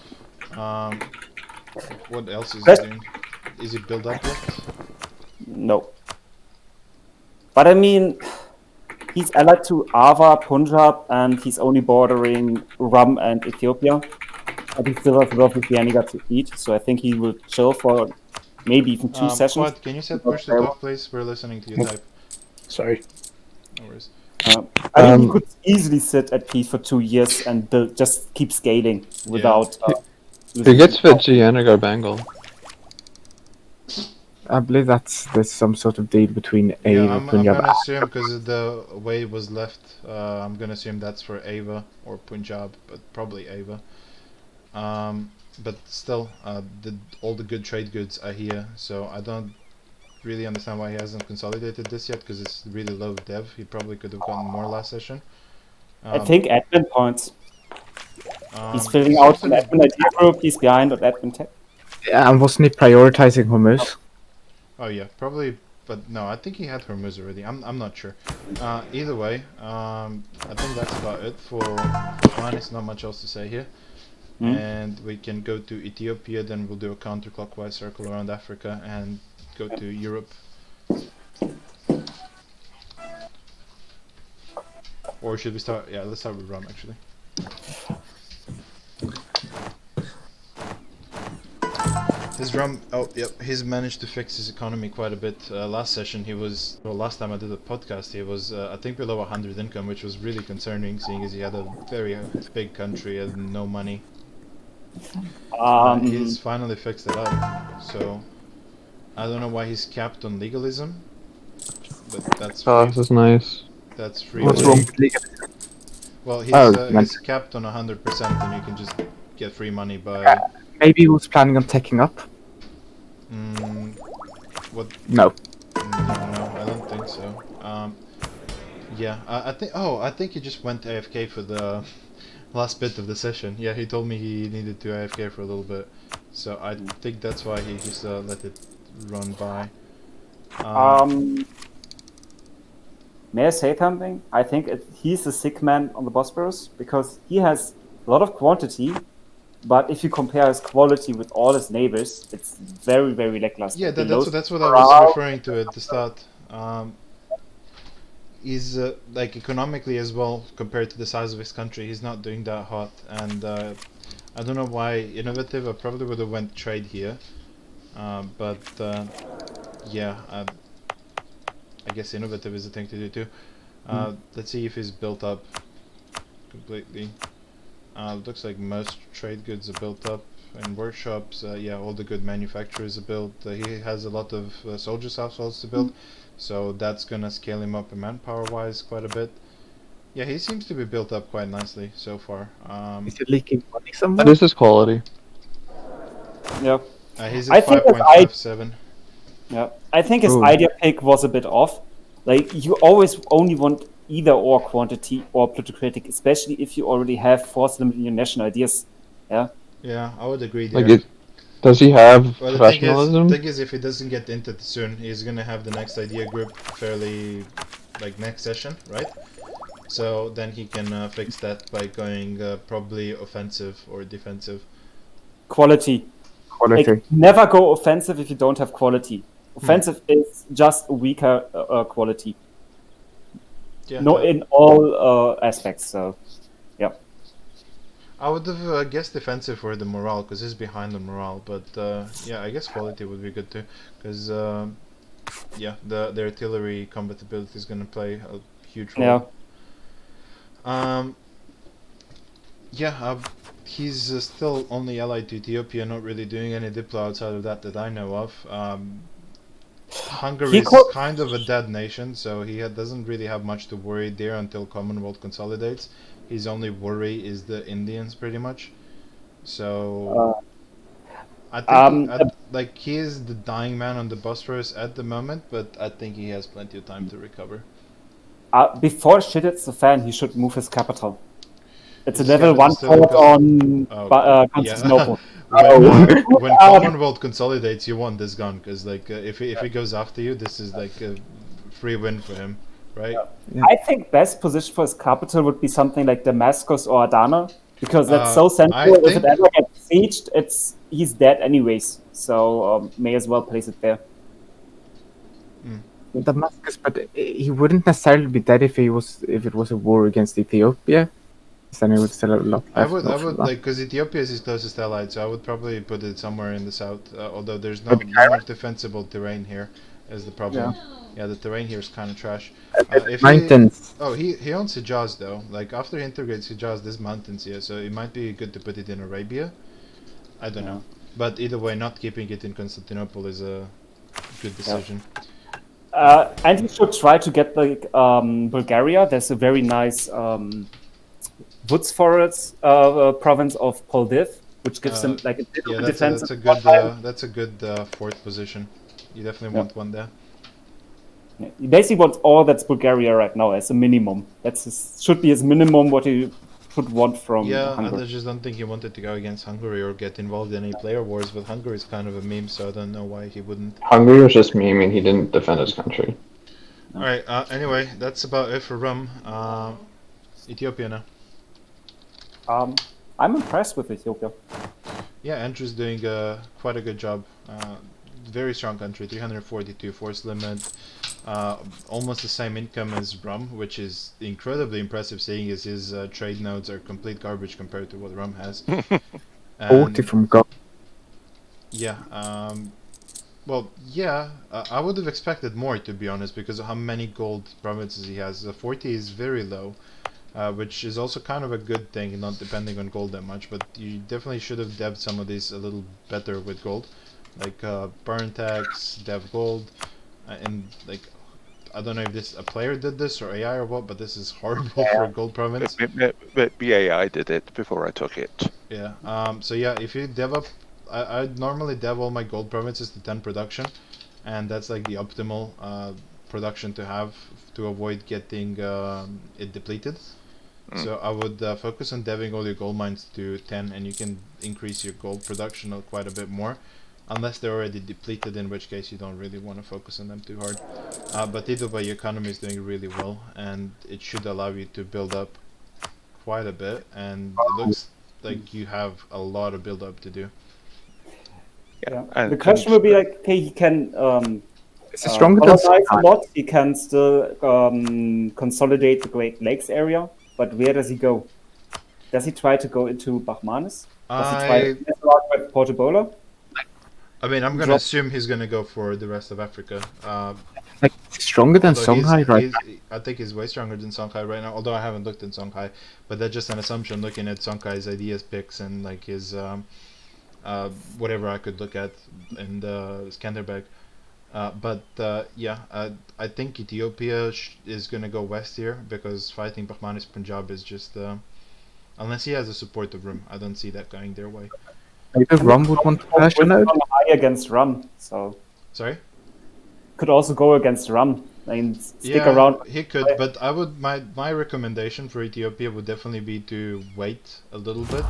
What else is he Best- doing? Is he built up yet? No. But I mean, he's allied to Ava, Punjab, and he's only bordering Rum and Ethiopia. But he still has a lot of Lithuania to eat, so I think he will chill for maybe even two sessions. Quad, can you set push to talk, please? We're listening to you type. Sorry. No worries. I think he could easily sit at P for 2 years and just keep scaling without. Who gets Vijayanagar Bengal? I believe there's some sort of deal between Yeah, Ava I'm Punjab. gonna assume because the way it was left, I'm gonna assume that's for Ava or Punjab, but probably Ava. But still, all the good trade goods are here, so I don't really understand why he hasn't consolidated this yet, because it's really low dev. He probably could have gotten more last session. I think admin points. He's filling seems out to an be- admin idea group. He's behind on admin tech. Yeah, and wasn't he prioritizing Hormuz? Oh yeah, probably, but no, I think he had Hormuz already. I'm not sure. Either way, I think that's about it for It's not much else to say here. And we can go to Ethiopia, then we'll do a counterclockwise circle around Africa and go to Europe. Or should we start? Yeah, let's start with Rum actually. His Rum, oh yep, he's managed to fix his economy quite a bit. Last session last time I did a podcast, he was I think below 100 income, which was really concerning, seeing as he had a very big country and no money. He's finally fixed it up, so I don't know why he's capped on legalism, but that's Oh, free. this is nice. That's free. What's will. wrong with legalism? Well, he's he's capped on 100%, and you can just get free money by. Maybe he was planning on taking up. What? No. No, I don't think so. Yeah, I think. Oh, I think he just went AFK for the last bit of the session. Yeah, he told me he needed to AFK for a little bit, so I think that's why he just let it run by. May I say something? I think he's a sick man on the Bosporus, because he has a lot of quantity, but if you compare his quality with all his neighbors, it's very, very lackluster. Yeah, He that's what I morale. was referring to at the start. He's like economically as well, compared to the size of his country, he's not doing that hot, and I don't know why innovative. I probably would have went trade here, but yeah, I guess innovative is the thing to do too. Let's see if he's built up completely. Looks like most trade goods are built up, and workshops, yeah, all the good manufacturers are built. He has a lot of soldiers' households to build, so that's gonna scale him up manpower wise quite a bit. Yeah, he seems to be built up quite nicely so far. Is it leaking money That somewhere? is his quality. Yeah. He's I at think that 5.57. Yeah, I think his Ooh. idea pick was a bit off. Like, you always only want either or quantity or plutocratic, especially if you already have force limit in your national ideas. Yeah. Yeah, I would agree there. Like Does he have Well, the professionalism? thing is, if he doesn't get into it soon, he's gonna have the next idea group fairly, like next session, right? So then he can fix that by going probably offensive or defensive. Quality. Quality. Like, never go offensive if you don't have quality. Offensive is just weaker quality. Yeah, No, in all aspects. So, yeah. I would have guessed defensive for the morale because he's behind the morale, but yeah, I guess quality would be good too because yeah, the artillery compatibility is gonna play a huge role. Yeah. Yeah, he's still only allied to Ethiopia, not really doing any diplo outside of that I know of. Hungary is kind of a dead nation, so he doesn't really have much to worry there until Commonwealth consolidates. His only worry is the Indians, pretty much. So I think like he is the dying man on the Bosphorus at the moment, but I think he has plenty of time to recover. Before shit hits the fan, he should move his capital. It's His a level 1 capital port on yeah. Constantinople. When Commonwealth consolidates, you want this gun because like if he goes after you, this is like a free win for him, right? Yeah. I think best position for his capital would be something like Damascus or Adana, because that's so central. If it ever gets sieged, he's dead anyways. So may as well place it there. Damascus, but he wouldn't necessarily be dead if it was a war against Ethiopia. Then he would still have a lot left. I would like because Ethiopia is his closest ally, so I would probably put it somewhere in the south. Although there's not much defensible terrain here, is the problem. Yeah, the terrain here is kind of trash. If mountains. He owns Hijaz though. Like after he integrates Hijaz, there's mountains here, so it might be good to put it in Arabia. I don't know, but either way, not keeping it in Constantinople is a good decision. And he should try to get like Bulgaria. There's a very nice woods forest province of Plovdiv, which gives him like a bit of defense. That's a good fourth position. You definitely want one there. Yeah. He basically wants all that's Bulgaria right now as a minimum. Should be his minimum what he would want from Hungary. I just don't think he wanted to go against Hungary or get involved in any player wars, but Hungary is kind of a meme, so I don't know why he wouldn't. Hungary was just memeing, he didn't defend his country. Alright, anyway, that's about it for Rum. Ethiopia now. I'm impressed with Ethiopia. Yeah, Andrew's doing quite a good job. Very strong country, 342 force limit. Almost the same income as Rum, which is incredibly impressive seeing as his trade nodes are complete garbage compared to what Rum has. 40 from God. Yeah, well, yeah, I would have expected more to be honest because of how many gold provinces he has. 40 is very low. Which is also kind of a good thing, not depending on gold that much, but you definitely should have devved some of these a little better with gold. Like burn tax, dev gold, and like, I don't know if a player did this or AI or what, but this is horrible for a gold province. The AI did it before I took it. Yeah, so yeah, if you dev up, I normally dev all my gold provinces to 10 production, and that's like the optimal production to have to avoid getting it depleted. So I would focus on deving all your gold mines to 10 and you can increase your gold production quite a bit more. Unless they're already depleted, in which case you don't really want to focus on them too hard. But either way, your economy is doing really well and it should allow you to build up quite a bit. And it looks like you have a lot of build up to do. Yeah. The question will be like, okay, he can stronger than a lot. He can still consolidate the Great Lakes area. But where does he go? Does he try to go into Bahmanis? Does he try to mess around with Portobello? I mean, I'm going to assume he's going to go for the rest of Africa. Like, stronger than Songhai right now. I think he's way stronger than Songhai right now, although I haven't looked in Songhai. But that's just an assumption looking at Songhai's ideas picks and like his whatever I could look at in Skanderbeg. Yeah, I think Ethiopia is going to go west here because fighting Bahmanis Punjab is just unless he has a supportive room, I don't see that going their way. Maybe Rum would want to version out against Rum, so sorry. Could also go against Rum. and stick around. He could, but I would my recommendation for Ethiopia would definitely be to wait a little bit.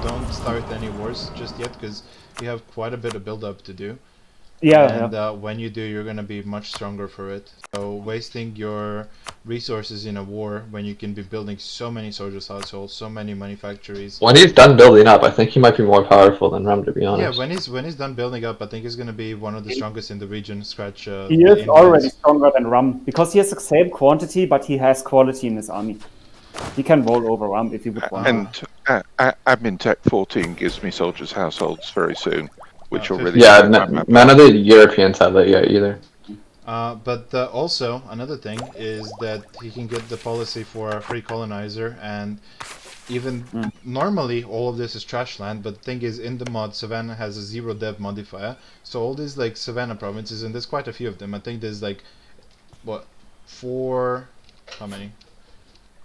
Don't start any wars just yet, because you have quite a bit of build up to do. And when you do, you're gonna be much stronger for it. So wasting your resources in a war when you can be building so many soldiers' households, so many manufactories. When he's done building up, I think he might be more powerful than Rum, to be honest. Yeah, when he's done building up, I think he's gonna be one of the strongest in the region. Scratch. He is already stronger than Rum because he has the same quantity, but he has quality in his army. He can roll over Rum if he would want. And Admin Tech 14 gives me soldiers' households very soon, which will really... Yeah, none of the Europeans have that yet either. But also, another thing is that he can get the policy for a free colonizer, and even normally all of this is trash land, but the thing is, in the mod, Savannah has a 0 dev modifier, so all these like Savannah provinces, and there's quite a few of them, I think there's like, what, 4, how many?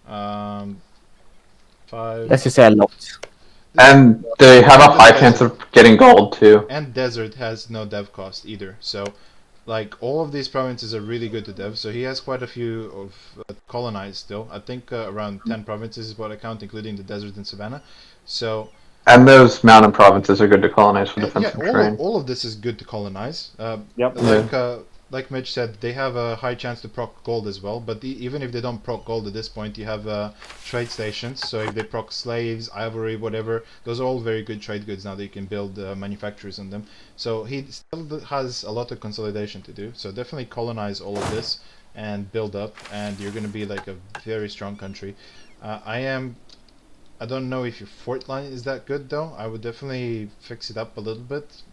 5... Let's just say a lot. And they have a high chance of getting gold too. And Desert has no dev cost either, so like all of these provinces are really good to dev, so he has quite a few of colonized still. I think around 10 provinces is what I count, including the Desert and Savannah. So and those mountain provinces are good to colonize for defensive terrain. All of this is good to colonize. Like Mitch said, they have a high chance to proc gold as well, but even if they don't proc gold at this point, you have trade stations, so if they proc slaves, ivory, whatever, those are all very good trade goods now that you can build manufacturers on them. So he still has a lot of consolidation to do, so definitely colonize all of this and build up, and you're going to be like a very strong country. I don't know if your fort line is that good though. I would definitely fix it up a little bit.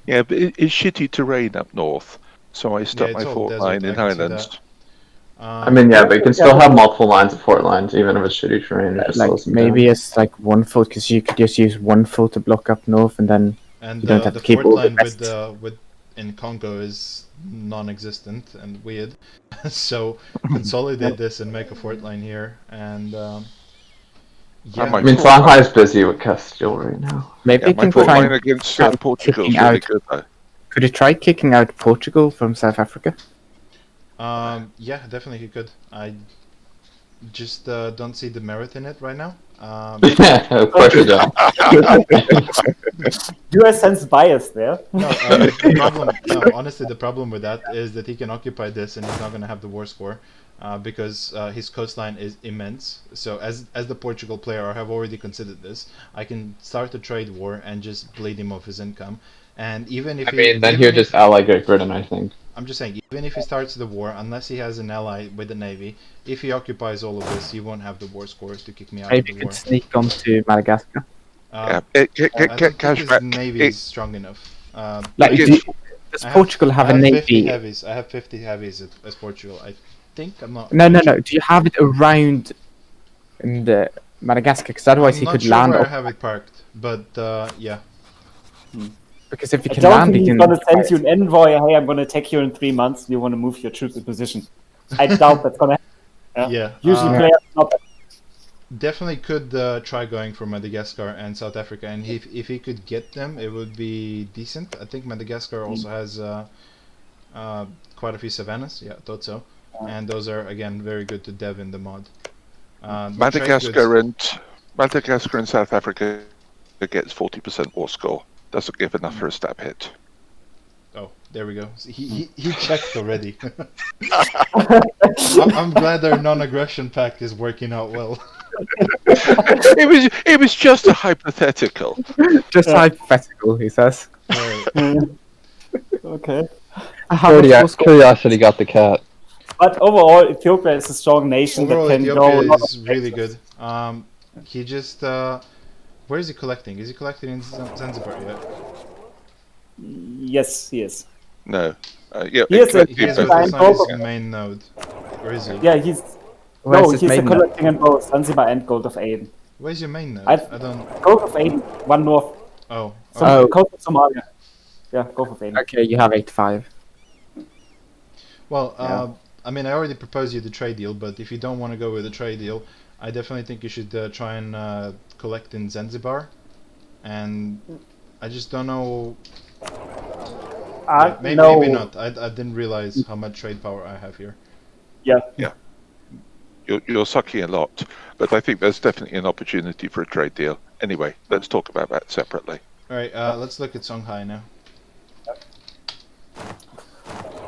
Yeah, but it's shitty terrain up north, so I stuck my fort line in Highlands. I mean, yeah, but you can still have multiple lines of fort lines, even if it's shitty terrain. Like maybe it's like one fort, because you could just use one fort to block up north, and then you don't have to keep all the rest. with in Congo is non-existent and weird, so consolidate this and make a fort line here, and yeah. I mean, Shanghai is busy with Castile right now. Maybe you can try against Portugal is really good though. Could you try kicking out Portugal from South Africa? Yeah, definitely he could. I just don't see the merit in it right now. Of course you don't. Do I sense bias there? No, honestly, the problem with that is that he can occupy this and he's not going to have the war score. Because his coastline is immense. So as the Portugal player, I have already considered this. I can start a trade war and just bleed him off his income. And even if then he'll just ally Great Britain, I think. I'm just saying, even if he starts the war, unless he has an ally with the navy, if he occupies all of this, he won't have the war scores to kick me out of the war. Maybe he could sneak onto Madagascar. I think his navy is strong enough. Does Portugal have a navy? I have 50 heavies as Portugal. I think I'm not. No. Do you have it around in the Madagascar? Because otherwise he could land. I'm not sure where I have it parked, but yeah. Because if you can land, he's gonna send you an envoy. Hey, I'm gonna take you in 3 months. You want to move your troops in position? I doubt that's gonna happen. Yeah. Usually players not. Definitely could try going for Madagascar and South Africa, and if he could get them, it would be decent. I think Madagascar also has quite a few savannas. Yeah, I thought so. And those are again very good to dev in the mod. Madagascar and South Africa gets 40% war score. Doesn't give enough for a stab hit. Oh, there we go. He checked already. I'm glad our non-aggression pact is working out well. It was just a hypothetical. Just hypothetical, he says. Okay. Curiosity got the cat. But overall, Ethiopia is a strong nation Overall, that can Ethiopia go. is really good. He just where is he collecting? Is he collecting in Zanzibar yet? Yes, he is. No. Yeah. He's with his main node. Where is he? Yeah, he's collecting in both Zanzibar and Gold of Aden. Where's your main node? I don't. Gold of Aden, one north. Oh. Coast of Somalia. Yeah, Gold of Aden. Okay, you have 85. Well, I mean, I already proposed you the trade deal, but if you don't want to go with the trade deal, I definitely think you should try and collect in Zanzibar. And I just don't know. Yeah, maybe, no. maybe not. I didn't realize how much trade power I have here. Yeah. You're sucking a lot, but I think there's definitely an opportunity for a trade deal. Anyway, let's talk about that separately. All right, let's look at Songhai now.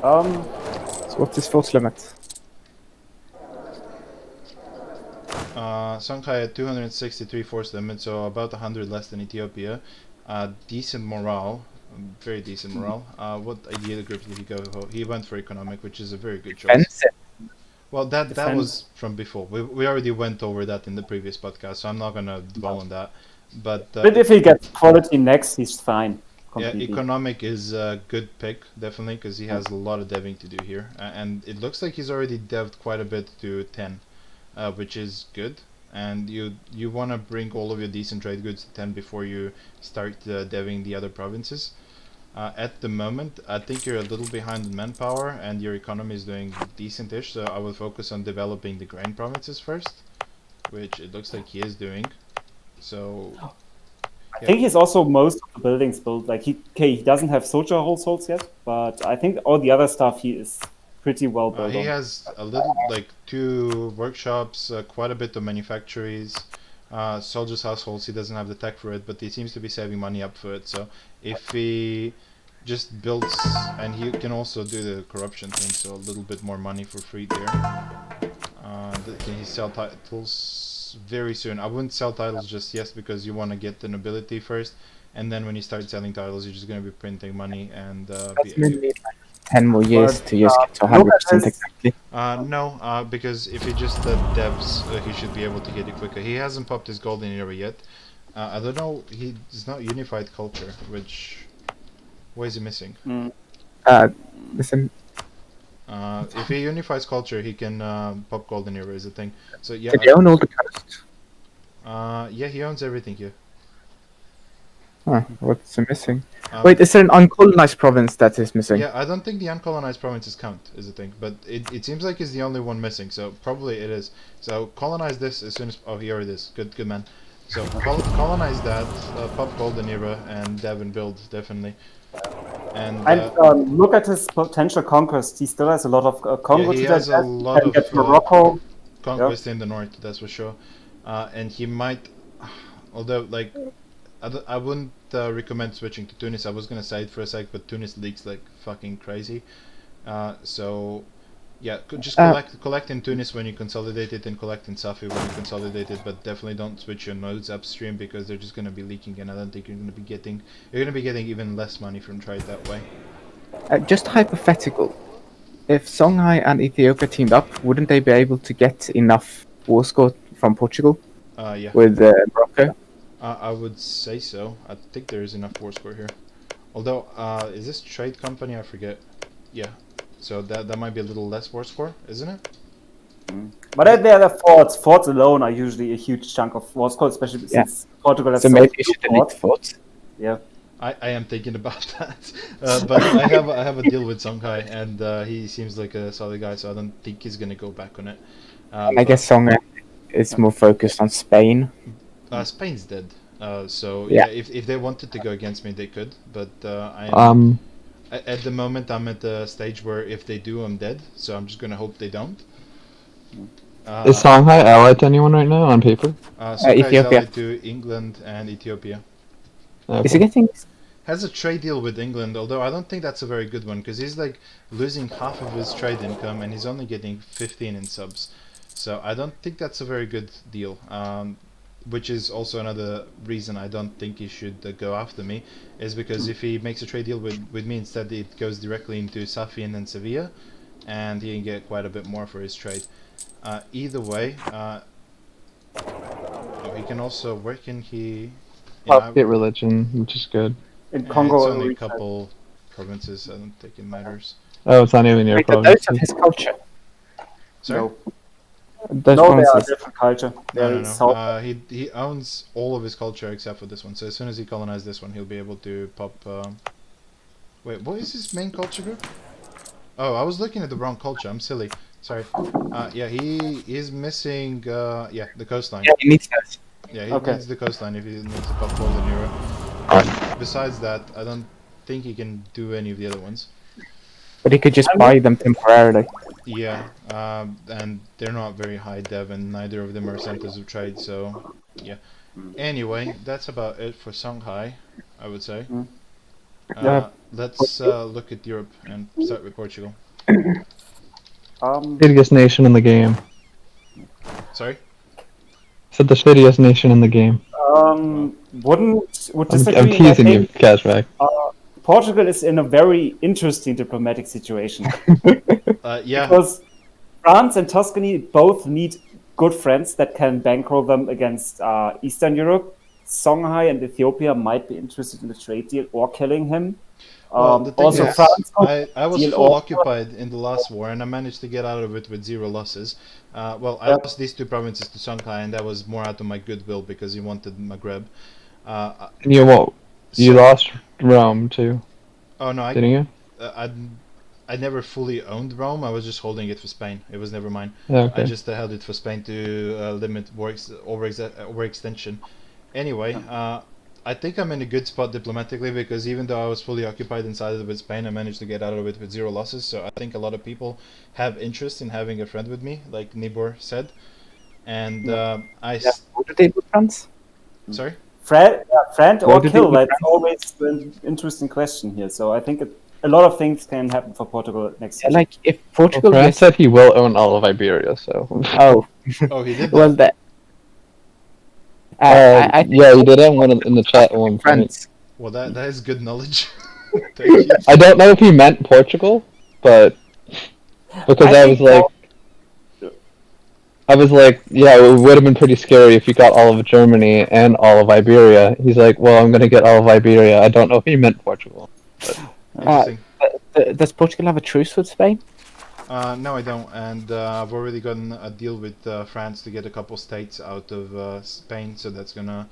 So what's his force limit? Songhai had 263 force limit, so about 100 less than Ethiopia. Decent morale, very decent morale. What ideal group did he go for? He went for economic, which is a very good choice. Defensive. Well, that Defense. was from before. We already went over that in the previous podcast, so I'm not gonna dwell on that. But if he gets quality next, he's fine. yeah, Completely. economic is a good pick, definitely, because he has a lot of deving to do here, and it looks like he's already deved quite a bit to 10, which is good. And you want to bring all of your decent trade goods to 10 before you start deving the other provinces. At the moment, I think you're a little behind in manpower, and your economy is doing decent-ish. So I will focus on developing the grain provinces first, which it looks like he is doing. So I think he's also most of the buildings built. Like he doesn't have soldier households yet, but I think all the other stuff he is pretty well built he on. has a little, like 2 workshops, quite a bit of manufactories, soldiers' households. He doesn't have the tech for it, but he seems to be saving money up for it. So if he just builds, and he can also do the corruption thing, so a little bit more money for free there. Can he sell titles very soon? I wouldn't sell titles just yet because you want to get the nobility first, and then when you start selling titles, you're just going to be printing money and That's maybe like 10 more years But, to just get to look at 100% this. exactly. no, because if he just devs, he should be able to get it quicker. He hasn't popped his golden era yet. I don't know, he's not unified culture, which... What is he missing? Listen, If he unifies culture, he can pop golden era is the thing. So yeah, did he own all the coast? yeah, he owns everything here. Huh, what's he missing? Um, Wait, is there an uncolonized province that is missing? Yeah, I don't think the uncolonized provinces count, is the thing, but it seems like he's the only one missing, so probably it is. So colonize this as soon as... Oh, here it is. Good man. So colonize that, pop golden era, and dev and build, definitely. And look at his potential conquest. He still has a lot of Congo yeah, he to has a digest. lot Can of get Morocco. conquest in the north, that's for sure. And he might... Although, like... I wouldn't recommend switching to Tunis. I was gonna say it for a sec, but Tunis leaks like fucking crazy. So yeah, just collect in Tunis when you consolidate it, and collect in Safi when you consolidate it. But definitely don't switch your nodes upstream because they're just gonna be leaking, and I don't think you're gonna be getting even less money from trade that way. Just hypothetical. If Songhai and Ethiopia teamed up, wouldn't they be able to get enough war score from Portugal Yeah. with Morocco? I would say so. I think there is enough war score here. Although, is this trade company? I forget. Yeah. So that might be a little less war score, isn't it? But they're the forts. Forts alone are usually a huge chunk of war score, especially since Portugal has So so maybe few you should delete forts. forts. Yeah. I am thinking about that, but I have a deal with Songhai, and he seems like a solid guy, so I don't think he's gonna go back on it. And I guess Songhai is more focused on Spain. Spain's dead, so Yeah. yeah. If they wanted to go against me, they could, but at the moment I'm at the stage where if they do, I'm dead. So I'm just gonna hope they don't. Is Songhai allied to anyone right now on paper? Songhai is Ethiopia. allied to England and Ethiopia. Is he getting? Has a trade deal with England, although I don't think that's a very good one because he's like losing half of his trade income and he's only getting 15 in subs. So I don't think that's a very good deal. Which is also another reason I don't think he should go after me, is because if he makes a trade deal with me instead, it goes directly into Safian and Sevilla, and he can get quite a bit more for his trade. Either way, he can also, where can he... Get religion, which is good. In Congo, it's only a couple provinces, I don't think it matters. Oh, it's not even your Wait, are province. those of his culture? Sorry? No. Those No, they are provinces. different culture. They're No. south. He owns all of his culture except for this one. So as soon as he colonizes this one, he'll be able to pop. Wait, what is his main culture group? Oh, I was looking at the wrong culture. I'm silly. Sorry. Yeah, he is missing. Yeah, the coastline. Yeah, he needs those. Yeah, he Okay. needs the coastline if he needs to pop golden era. Besides that, I don't think he can do any of the other ones. But he could just buy them temporarily. Yeah, and they're not very high dev, and neither of them are centers of trade, so yeah. Anyway, that's about it for Shanghai, I would say. Let's look at Europe and start with Portugal. Shittiest nation in the game. Sorry? Said the shittiest nation in the game. Would disagree. I'm teasing you, Cashback. Portugal is in a very interesting diplomatic situation. Yeah. Because France and Tuscany both need good friends that can bankroll them against Eastern Europe. Songhai and Ethiopia might be interested in the trade deal or killing him. Well, the thing also, is, France I was full occupied in the last war, and I managed to get out of it with 0 losses. Well, I lost these 2 provinces to Songhai, and that was more out of my goodwill because he wanted Maghreb. You lost Rome too. Oh no, didn't you? I never fully owned Rome. I was just holding it for Spain. It was never mine. Okay. I just held it for Spain to limit overextension. Anyway, I think I'm in a good spot diplomatically because even though I was fully occupied inside of it with Spain, I managed to get out of it with 0 losses. So I think a lot of people have interest in having a friend with me, like Nibor said. And What did they do, France? Sorry? Friend or kill? That's always an interesting question here. So I think a lot of things can happen for Portugal next year. Like if Portugal. France said he will own all of Iberia, so. Oh. Oh, he did. Well, that. Yeah, he did have one in the chat at one point. Well, that is good knowledge. I don't know if he meant Portugal, but because I was like, yeah, it would have been pretty scary if you got all of Germany and all of Iberia. He's like, well, I'm gonna get all of Iberia. I don't know if he meant Portugal. Interesting. Does Portugal have a truce with Spain? No, I don't, and I've already gotten a deal with France to get a couple states out of Spain, so that's gonna.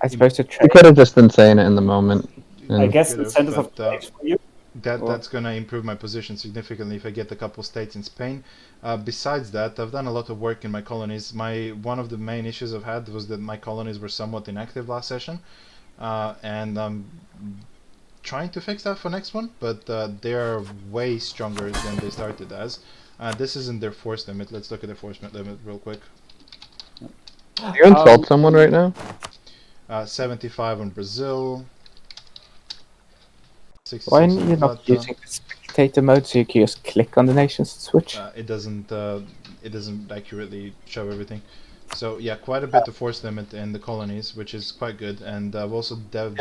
I suppose to trade. You could have just been saying it in the moment. I guess the centers of trade for you. That's gonna improve my position significantly if I get a couple states in Spain. Besides that, I've done a lot of work in my colonies. One of the main issues I've had was that my colonies were somewhat inactive last session, and I'm trying to fix that for next one, but they are way stronger than they started as. This isn't their force limit. Let's look at the force limit real quick. Do you insult someone right now? 75 on Brazil. Why are you not using the spectator mode so you can just click on the nations to switch? It doesn't accurately show everything. So yeah, quite a bit of force limit in the colonies, which is quite good. And I've also devved.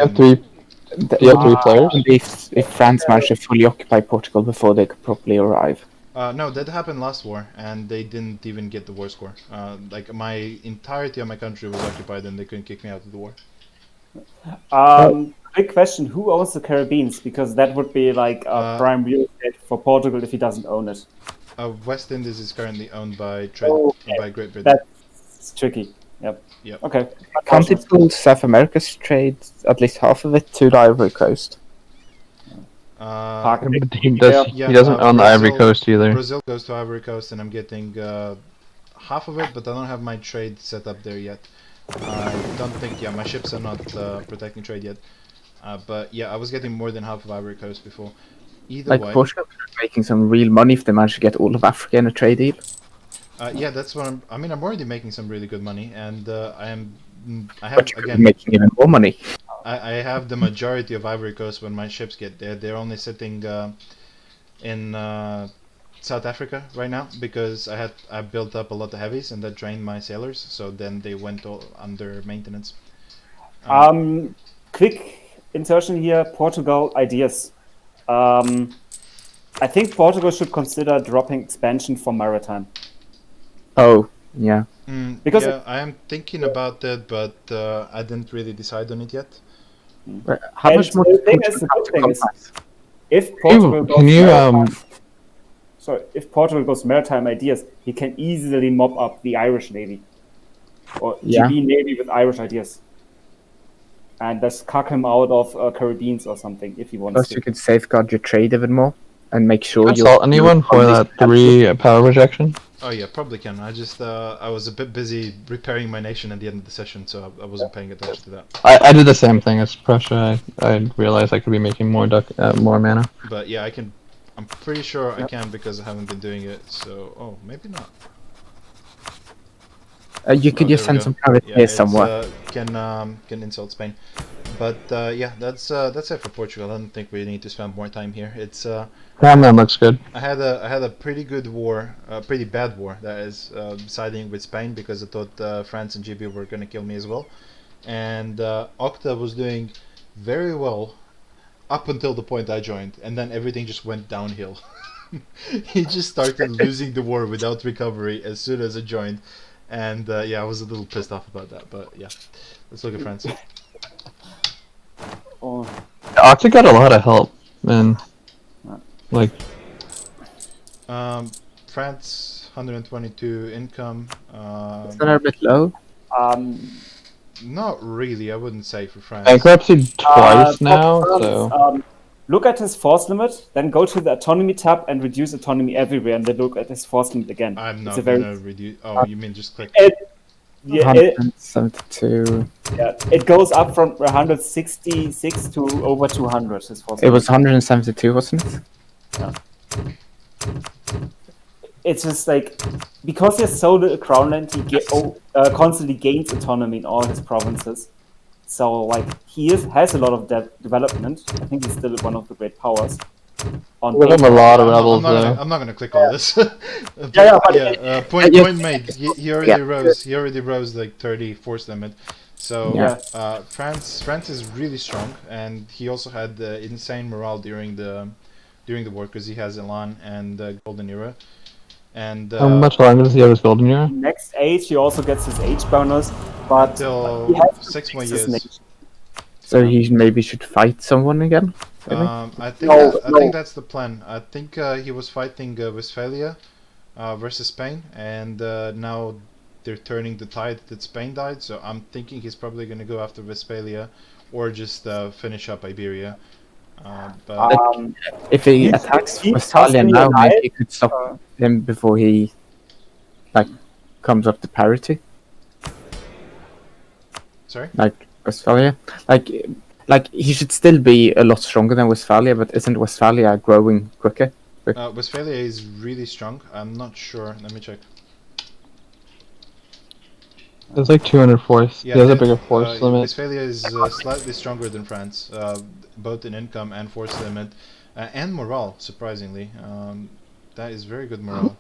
You have 3 players? If France managed to fully occupy Portugal before they could properly arrive. No, that happened last war, and they didn't even get the war score. Like my entirety of my country was occupied, and they couldn't kick me out of the war. Big question: who owns the Caribbean? Because that would be like a prime real estate for Portugal if he doesn't own it. West Indies is currently owned by by Great Britain. That's tricky. Yep. Yep. Okay. Can't it pull South America's trade, at least half of it, to the Ivory Coast? He doesn't own the Ivory Coast either. Brazil goes to Ivory Coast, and I'm getting half of it, but I don't have my trade set up there yet. I don't think, my ships are not protecting trade yet. But yeah, I was getting more than half of Ivory Coast before. Either way. Portugal is making some real money if they manage to get all of Africa in a trade deal. Yeah, that's what I'm already making some really good money, and But you're making even more money. I have the majority of Ivory Coast when my ships get there. They're only sitting in South Africa right now because I built up a lot of heavies and that drained my sailors. So then they went all under maintenance. Quick insertion here: Portugal ideas. I think Portugal should consider dropping expansion for maritime. Oh, yeah. Because I am thinking about that, but I didn't really decide on it yet. How much more? The thing is, if Portugal if Portugal goes maritime ideas, he can easily mop up the Irish Navy or GB Navy with Irish ideas, and just cuck him out of Caribbeans or something if he wants Plus, to. you can safeguard your trade even more and make sure you insult anyone for that 3 power rejection. Oh yeah, probably can. I just I was a bit busy repairing my nation at the end of the session, so I wasn't paying attention to that. I did the same thing as Prussia. I realized I could be making more mana. But yeah, I can. I'm pretty sure I can because I haven't been doing it. So maybe not. You could just There we send go. some private Yeah, here it's, somewhere. can insult Spain, but yeah, that's it for Portugal. I don't think we need to spend more time here. It's Hamlin looks good. I had a pretty good war, pretty bad war that is, siding with Spain because I thought France and GB were gonna kill me as well, and Octa was doing very well up until the point I joined, and then everything just went downhill. He just started losing the war without recovery as soon as I joined. And yeah, I was a little pissed off about that, but yeah, let's look at France. Oh, Octa got a lot of help, man. Like, France 122 income. Is that a bit low? Not really, I wouldn't say for France. bankruptcy twice for now, France, so look at his force limit, then go to the autonomy tab and reduce autonomy everywhere, and then look at his force limit again. I'm not It's a very gonna reduce. Oh, you mean just click? yeah, 172. it goes up from 166 to over 200. His force It was 172, wasn't it? It's just like because he has so little crown land, he constantly gains autonomy in all his provinces. So like he has a lot of development. I think he's still one of the great powers. On we have a lot of rebels I'm not gonna click all this. Point made. He already rose. He already rose like 30 force limit. So France is really strong, and he also had the insane morale during the war because he has Elan and Golden Era. And how much longer does he have his golden year? Next age, he also gets his age bonus, but until he has 6 more fix his years. nation. So he maybe should fight someone again? Maybe? I think I think that's the plan. I think he was fighting Westphalia versus Spain, and now they're turning the tide that Spain died. So I'm thinking he's probably going to go after Westphalia, or just finish up Iberia. But If he attacks Westphalia now, maybe he could stop him before he comes up to parity. sorry. Like Westphalia, like he should still be a lot stronger than Westphalia, but isn't Westphalia growing quicker? Westphalia is really strong. I'm not sure. Let me check. It's like 200 force. Yeah, he has a bigger force limit. Westphalia is slightly stronger than France, both in income and force limit, and morale. Surprisingly, that is very good morale.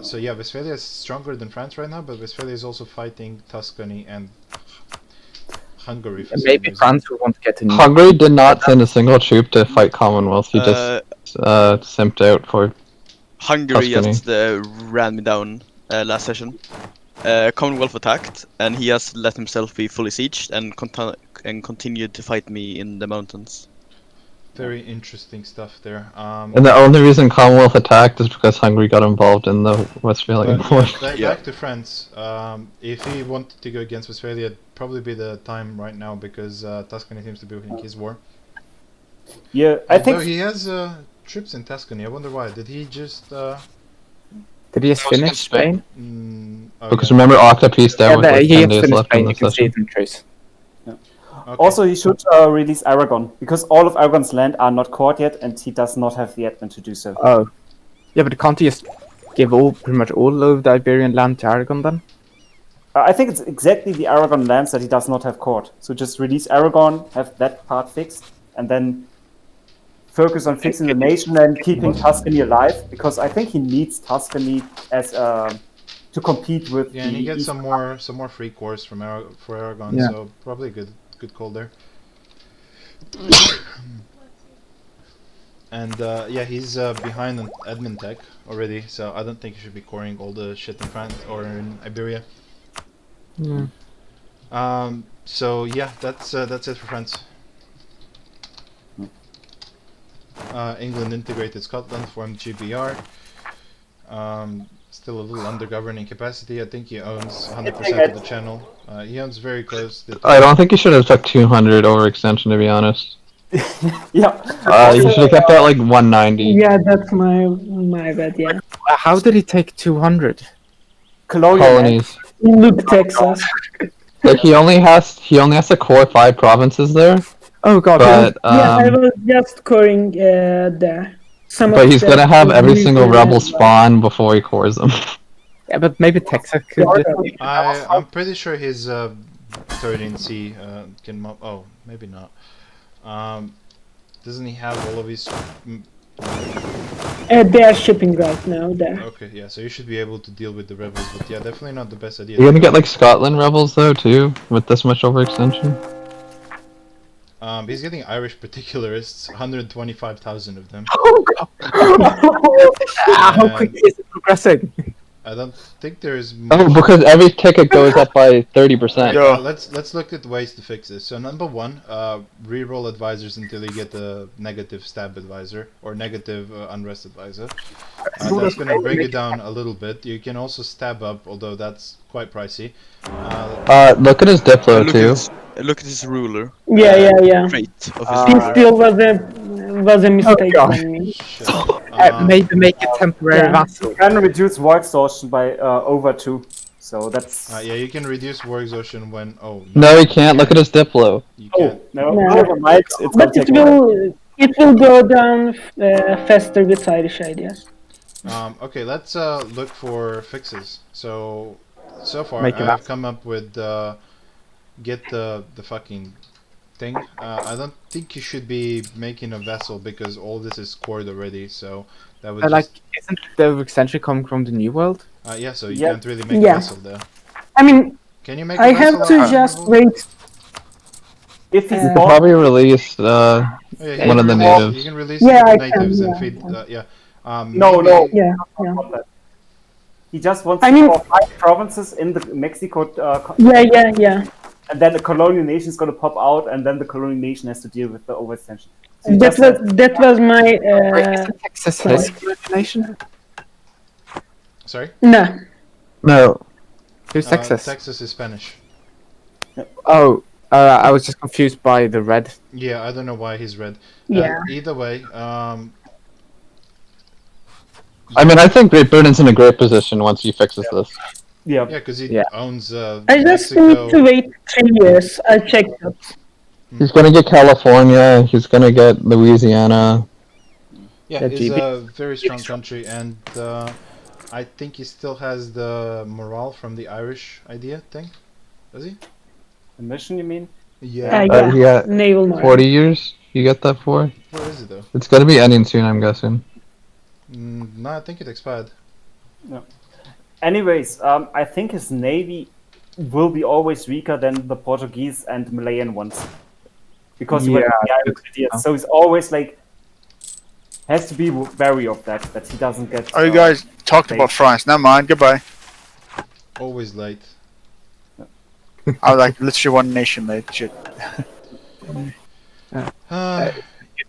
So yeah, Westphalia is stronger than France right now, but Westphalia is also fighting Tuscany and Hungary. For Maybe some France will want to get a new. Hungary did not send a single troop to fight Commonwealth. He just simped out for Hungary Tuscany. just ran me down last session. Commonwealth attacked, and he has let himself be fully sieged and continued to fight me in the mountains. very interesting stuff there. And the only reason Commonwealth attacked is because Hungary got involved in the Westphalian But War. back to France. If he wanted to go against Westphalia, it'd probably be the time right now because Tuscany seems to be winning his war. Yeah, I think he has troops in Tuscany. I wonder why. Did he just? Did he just finish Spain? Because remember, Octa pieced out with like he 10 has days finished left in Spain. the You can see session. it in trace. Okay. also he should release Aragon because all of Aragon's land are not cored yet, and he does not have the admin to do so. Oh, yeah, but can't he just give pretty much all of the Iberian land to Aragon then? I think it's exactly the Aragon lands that he does not have cored. So just release Aragon, have that part fixed, and then focus on fixing the nation and keeping Tuscany alive, because I think he needs Tuscany as to compete with. Yeah, and he gets some more free cores from for Aragon, Yeah. so probably good call there. And yeah, he's behind on admin tech already, so I don't think he should be coring all the shit in France or in Iberia. Yeah. So yeah, that's it for France. England integrated Scotland, formed GBR. Still a little under governing capacity. I think he owns 100% of the channel. He owns very close. I don't think he should have took 200 overextension, to be honest. Yeah. He should have kept that like 190. Yeah, that's my bad, yeah. How did he take 200? Colonial Colonies. Look, Texas. Like he only has to core 5 provinces there, Oh god. but Yeah, I was just coring there. Some but of he's the gonna have every Greenskin single rebel and, spawn before he cores them. Yeah, but maybe Texas could. I'm pretty sure his 13C can mob. Oh, maybe not. Doesn't he have all of his? they are shipping right now there. Okay, yeah. So you should be able to deal with the rebels, but yeah, definitely not the best idea. You're gonna get like Scotland rebels though too, with this much overextension. He's getting Irish particularists, 125,000 of them. How quickly is it progressing? I don't think there is. Oh, because every ticket goes up by 30%. Yeah. Let's look at ways to fix this. So number one, re-roll advisors until you get a negative stab advisor or negative unrest advisor. That's going to bring it down a little bit. You can also stab up, although that's quite pricey. Look at his Diplo too. Look at his ruler. Yeah. Trait of He his ruler. still was a mistake God. by me. Shit. Maybe make it temporary Yeah. vassal. You can reduce war exhaustion by over 2. So that's... Yeah, you can reduce war exhaustion when. Oh. No, he can't. Look at his Diplo. You Oh, can't. no, No. never mind. It's gonna But it take a while. will go down faster with Irish ideas. Okay, let's look for fixes. So far Make a I've vassal. come up with get the fucking thing. I don't think you should be making a vessel because all this is scored already. So that would Like, isn't the extension coming from the New World? yeah. So you Yeah. can't really make a Yeah. vessel there. I mean, Can you make? I a have vessel to out just of- wait. If he's You You can born, probably release Oh, yeah, you one can of the release- natives. You can release Yeah, the I can, natives and yeah. feed. Yeah. No, no. maybe- Yeah. he just wants I to mean- core 5 provinces in the Mexico, Yeah. and then the colonial nation is gonna pop out, and then the colonial nation has to deal with the overextension. So he That just was has- that was my Isn't Texas sorry. his imagination? Sorry. no. No. Who's Texas? Texas is Spanish. Oh, I was just confused by the red. Yeah, I don't know why he's red. Yeah. Either way, I mean, I think Great Britain's in a great position once he fixes this. Yeah. yeah, because he Yeah. owns I just Mexico. need to wait 3 years. I checked it. He's gonna get California. He's gonna get Louisiana. Yeah, Yeah, it's GB. a very strong country, and I think he still has the morale from the Irish idea thing. Does he? The mission, you mean? Yeah. Yeah. He got Naval North. 40 years. You get that for? Where is it though? It's gonna be ending soon, I'm guessing. No, I think it expired. Anyways, I think his navy will be always weaker than the Portuguese and Malayan ones. Because he went Yeah, with the Irish ideas. So he's always like has to be wary of that he doesn't get. Oh, you guys talked about France. Never mind. Goodbye. Always late. I was like literally one nation, mate. Shit. You're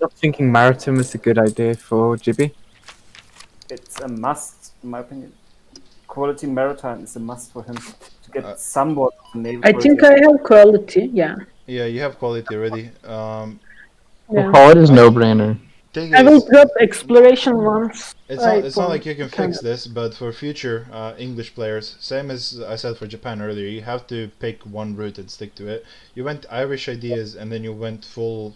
not thinking maritime is a good idea for Jibby? It's a must, in my opinion. Quality maritime is a must for him to get Uh, somewhat of a naval. I think I have quality. Yeah. Yeah, you have quality already. Yeah. Call it his no-brainer. Thing I will is, drop exploration once. it's not I like you can kind fix of- this, but for future English players, same as I said for Japan earlier, you have to pick one route and stick to it. You went Irish ideas, and then you went full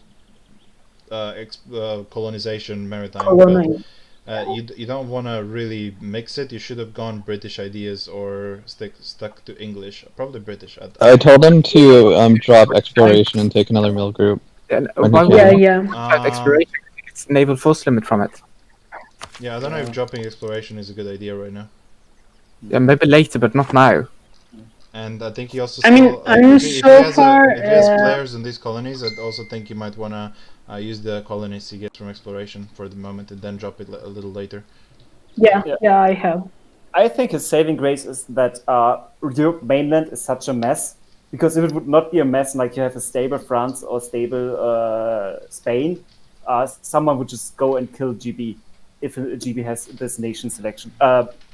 colonization maritime. Colonize. But, you don't want to really mix it. You should have gone British ideas or stuck to English. Probably British. I told him to drop exploration and take another mill group. And When why he would Yeah, can. you yeah. have exploration? It's naval force limit from it. Yeah, I don't know if dropping exploration is a good idea right now. Yeah, maybe later, but not now. And I think he also. I mean, still, I'm if he so has far, if he has uh, players in these colonies, I also think you might wanna use the colonies he gets from exploration for the moment, and then drop it a little later. Yeah, I have. I think his saving grace is that Europe mainland is such a mess. Because if it would not be a mess, like you have a stable France or stable Spain, someone would just go and kill GB if GB has this nation selection,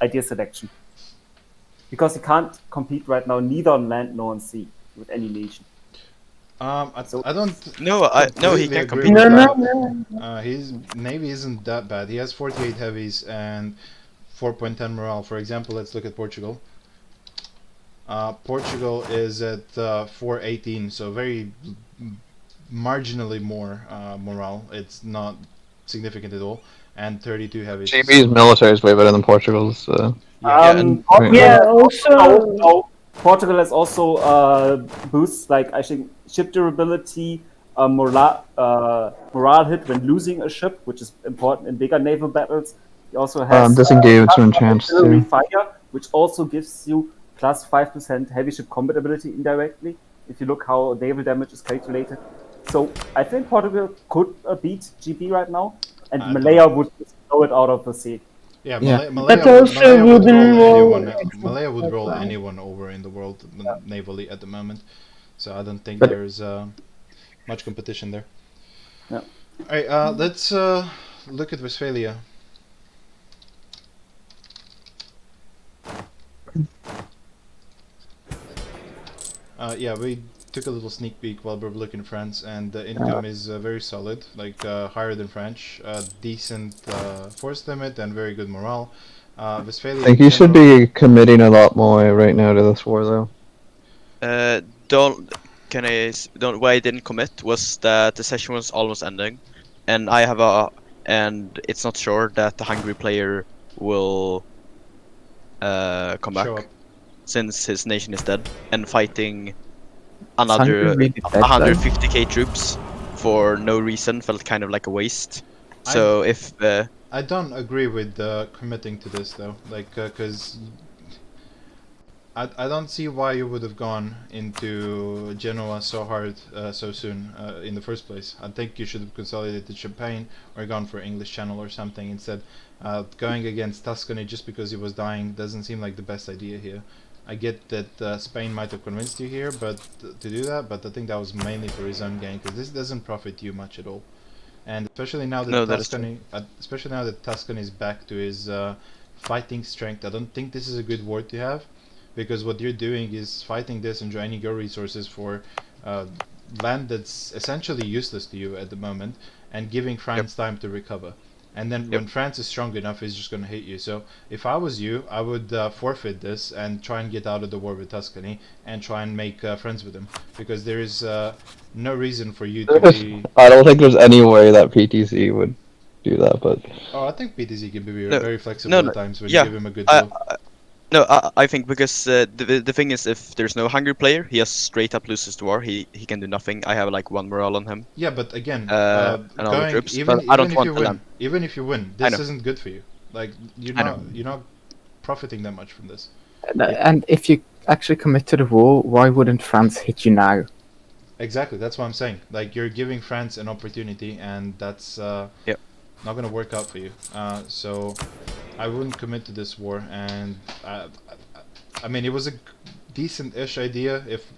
idea selection. Because he can't compete right now neither on land nor on sea with any nation. I don't. No, he completely can agree compete. with No, that. no. His navy isn't that bad. He has 48 heavies and 4.10 morale. For example, let's look at Portugal. Portugal is at 418, so very marginally more morale. It's not significant at all, and 32 heavy. GB's military is way better than Portugal's. Yeah, also. Portugal has also boosts like I think ship durability, morale hit when losing a ship, which is important in bigger naval battles. He also has disengagement chance artillery too. fire, which also gives you plus 5% heavy ship combat ability indirectly. If you look how naval damage is calculated, so I think Portugal could beat GB right now, and Malaya would throw it out of the sea. Yeah, Yeah. Malaya would roll anyone over in the world navally at the moment, so I don't think there's much competition there. Yeah. All right, let's look at Westphalia. Yeah, we took a little sneak peek while we were looking at France, and the income is very solid, like higher than French, decent force limit, and very good morale. Westphalia. I think you should be committing a lot more right now to this war, though. Why I didn't commit was that the session was almost ending, and it's not sure that the Hungry player will come back since his nation is dead and fighting another 150k troops for no reason felt kind of like a waste. So I don't agree with committing to this though, like because I don't see why you would have gone into Genoa so hard so soon in the first place. I think you should have consolidated Champagne or gone for English Channel or something instead. Going against Tuscany just because he was dying doesn't seem like the best idea here. I get that Spain might have convinced you here, but to do that, but I think that was mainly for his own gain because this doesn't profit you much at all. And especially now that Tuscany is back to his fighting strength, I don't think this is a good war to have. Because what you're doing is fighting this and draining your resources for land that's essentially useless to you at the moment, and giving France time to recover. And then when France is strong enough, it's just going to hit you. So if I was you, I would forfeit this and try and get out of the war with Tuscany and try and make friends with them. Because there is no reason for you to be... I don't think there's any way that PTZ would do that, but... Oh, I think PTZ can be very flexible at times when you give him a good deal. I think because the thing is, if there's no Hungry player, he has straight up loses the war. He can do nothing. I have like 1 morale on him. Yeah, but again, and all the troops. Even if you win, this know. isn't good for you. Like you're not profiting that much from this. And if you actually commit to the war, why wouldn't France hit you now? Exactly, that's what I'm saying. Like you're giving France an opportunity, and that's not gonna work out for you. So I wouldn't commit to this war, and I mean it was a decent-ish idea if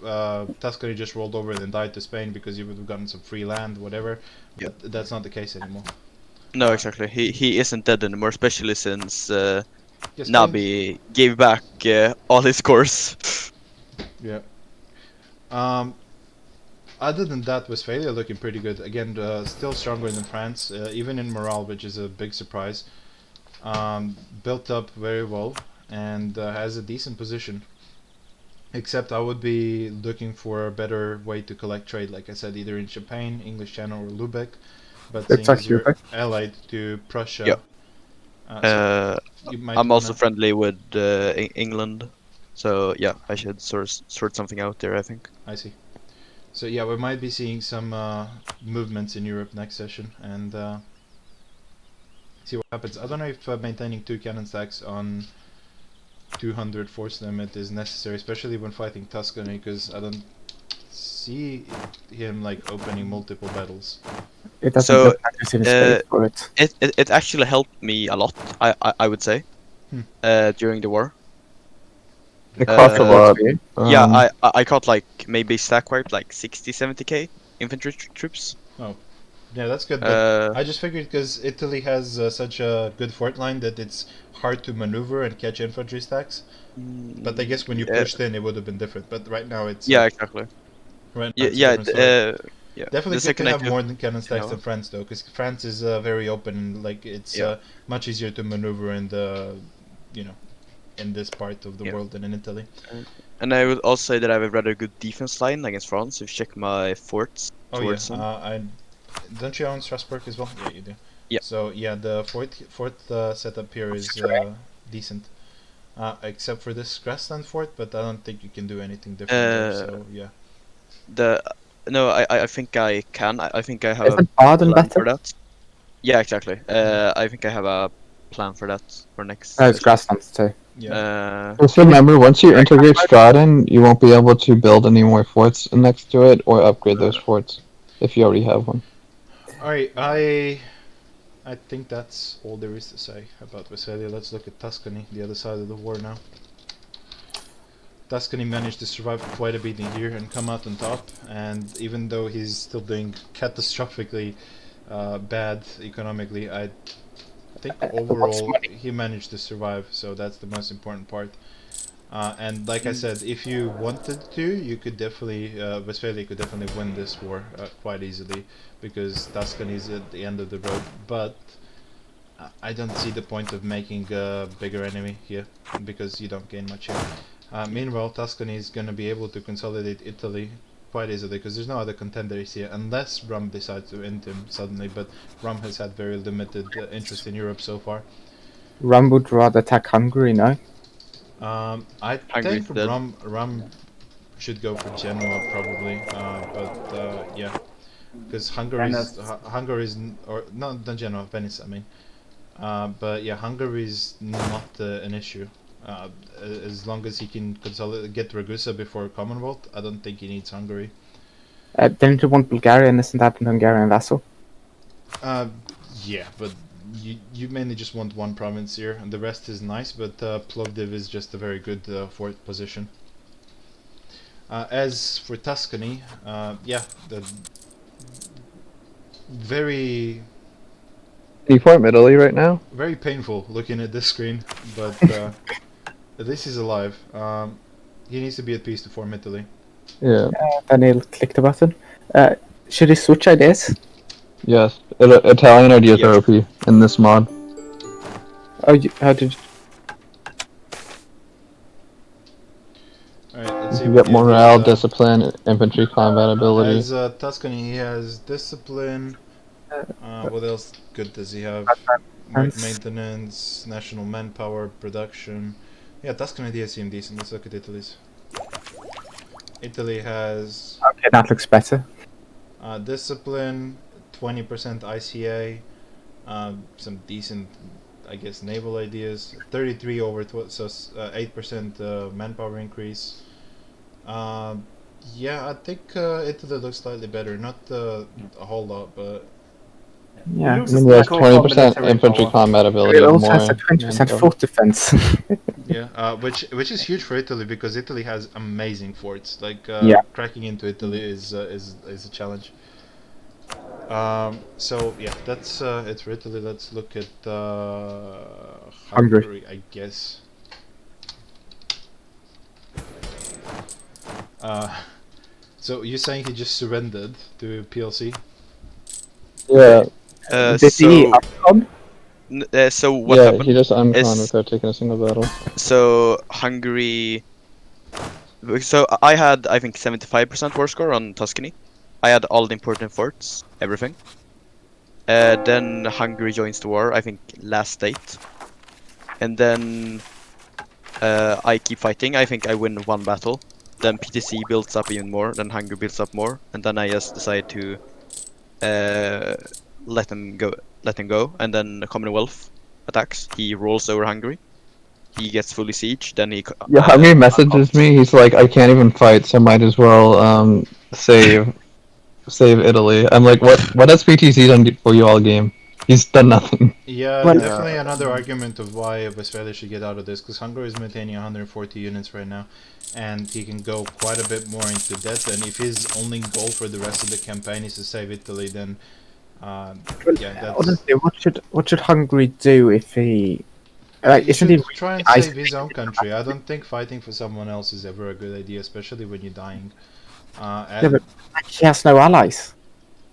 Tuscany just rolled over and died to Spain because you would have gotten some free land, whatever. But that's not the case anymore. No, exactly. He isn't dead anymore, especially since Nabi gave back all his cores. Yeah. Other than that, Westphalia looking pretty good. Again, still stronger than France, even in morale, which is a big surprise. Built up very well and has a decent position. Except I would be looking for a better way to collect trade, like I said, either in Champagne, English Channel, or Lubeck. But since you're allied to Prussia, so I'm also friendly with England, so yeah, I should sort something out there, I think. I see. So yeah, we might be seeing some movements in Europe next session, and see what happens. I don't know if maintaining 2 cannon stacks on 200 force limit is necessary, especially when fighting Tuscany, because I don't see him like opening multiple battles. It doesn't look like there's any space for it. It actually helped me a lot, I would say, during the war. It cost a lot. Yeah, I caught like maybe stack wiped like 60-70k infantry troops. Oh, yeah, that's good. But I just figured because Italy has such a good fort line that it's hard to maneuver and catch infantry stacks. But I guess when you pushed in, it would have been different. But right now, it's exactly. Right now definitely good to have more than cannon stacks than France though, because France is very open and like it's much easier to maneuver and you know, in this part of the world than in Italy. And I would also say that I have a rather good defense line against France. If you check my forts towards them. Don't you own Strasbourg as well? Yeah, you do. Yeah. So yeah, the fort setup here is decent, except for this grassland fort. But I don't think you can do anything different there. So yeah. I think I can. I think I have Isn't a Baden plan better? for that. Yeah, exactly. I think I have a plan for that for next. No, it's grasslands too. Yeah. Just remember, once you integrate Straden, you won't be able to build any more forts next to it or upgrade those forts if you already have one. Alright, I think that's all there is to say about Westphalia. Let's look at Tuscany, the other side of the war now. Tuscany managed to survive quite a bit here and come out on top, and even though he's still doing catastrophically bad economically, I think overall he managed to survive, so that's the most important part. And like I said, if you wanted to, you could definitely, Westphalia could definitely win this war quite easily, because Tuscany is at the end of the road, but I don't see the point of making a bigger enemy here, because you don't gain much here. Meanwhile, Tuscany is going to be able to consolidate Italy quite easily, because there's no other contenders here, unless Rum decides to end him suddenly, but Rum has had very limited interest in Europe so far. Rum would rather attack Hungary, no? I think Rum should go for Genoa probably, but yeah, because Hungary is or not Genoa, Venice, I mean. But yeah, Hungary is not an issue. As long as he can get Ragusa before Commonwealth, I don't think he needs Hungary. Didn't you want Bulgaria, and isn't that an Hungarian vassal? Yeah, but you mainly just want one province here, and the rest is nice, but Plovdiv is just a very good fort position. As for Tuscany, yeah, the very... Can you form Italy right now? Very painful looking at this screen, but at least he's alive. He needs to be at peace to form Italy. Yeah. Daniel, click the button. Should he switch ideas? Yes. Italian ideas are OP in this mod. Oh, how did you... Alright, let's see. You get morale, discipline, infantry combat ability. As Tuscany, he has discipline. What else good does he have? Maintenance, national manpower, production. Yeah, Tuscany does seem decent. Let's look at Italy's. Italy has... Okay, that looks better. Discipline, 20% ICA, some decent, I guess, naval ideas. 33 over, so 8% manpower increase. Yeah, I think Italy looks slightly better. Not a whole lot, but... Yeah, I mean, there's 20% infantry combat ability. It also has a 20% fort defense. Yeah, which is huge for Italy, because Italy has amazing forts. Like cracking into Italy is a challenge. So yeah, that's it for Italy. Let's look at Hungary, I guess. So you're saying he just surrendered to PLC? Yeah. So what happened? He just unconned without taking a single battle. So Hungary. So I had, I think, 75% war score on Tuscany. I had all the important forts, everything. Then Hungary joins the war, I think last date. And then I keep fighting. I think I win one battle. Then PTC builds up even more. Then Hungary builds up more. And then I just decide to let him go. And then the Commonwealth attacks. He rolls over Hungary. He gets fully siege. Then he... Yeah, Hungary messages me. He's like, I can't even fight, so might as well save Italy. I'm like, what has PTC done for you all game? He's done nothing. Yeah, definitely another argument of why Westphalia should get out of this, because Hungary is maintaining 140 units right now, and he can go quite a bit more into debt, and if his only goal for the rest of the campaign is to save Italy, then yeah, that's... Honestly, what should Hungary do if he... he should try and save his own country. I don't think fighting for someone else is ever a good idea, especially when you're dying. Yeah, but he has no allies.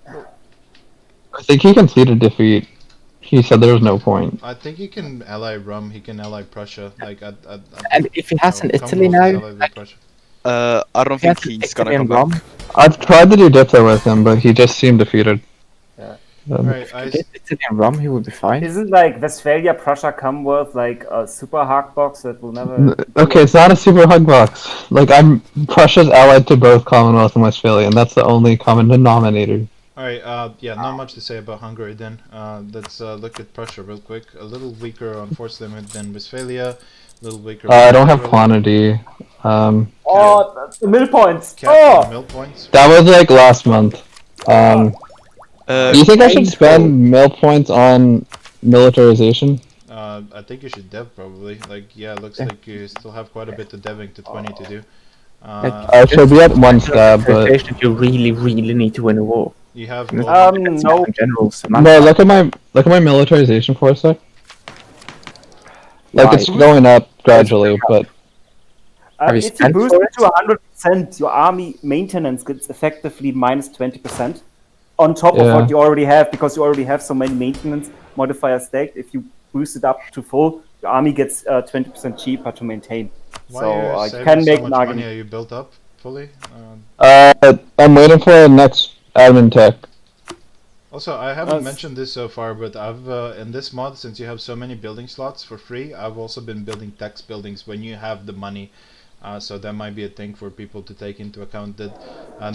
I think he conceded defeat he said there was no point. I think he can ally Rum. He can ally Prussia. Like I And if he has an Italy Commonwealth is now, allied with Prussia. I don't if he has think an he's Italy gonna and come back. Rom, I've tried to do Diplo with him, but he just seemed defeated. Yeah. Alright, if he gets Italy and Rom, he would be fine. Isn't like Westphalia, Prussia, Commonwealth like a super hard box that will never. Okay, it's not a super hug box. Like Prussia's allied to both Commonwealth and Westphalia, and that's the only common denominator. Alright, yeah, not much to say about Hungary then. Let's look at Prussia real quick. A little weaker on force limit than Westphalia. A little weaker. I don't have militarily. quantity. Oh, the mill points. Captain mill points. That was like last month. Do you think I should spend mill points on militarization? I think you should dev probably. Like, yeah, it looks like you still have quite a bit of deving to 20 to do. I should be at 1 stab, but You really need to win a war. You have no. Generals. No, look at my militarization force there. Like Why? it's going up gradually, but Have you If you spent boost for it to 100%, your army maintenance gets effectively minus 20% on top of Yeah. what you already have, because you already have so many maintenance modifiers stacked. If you boost it up to full, your army gets 20% cheaper to maintain. Why So are you you saving can so make much an money? argument. Are you built up fully? I'm waiting for the next admin tech. Also, I haven't mentioned this so far, but I've in this mod, since you have so many building slots for free, I've also been building tax buildings when you have the money. So that might be a thing for people to take into account, that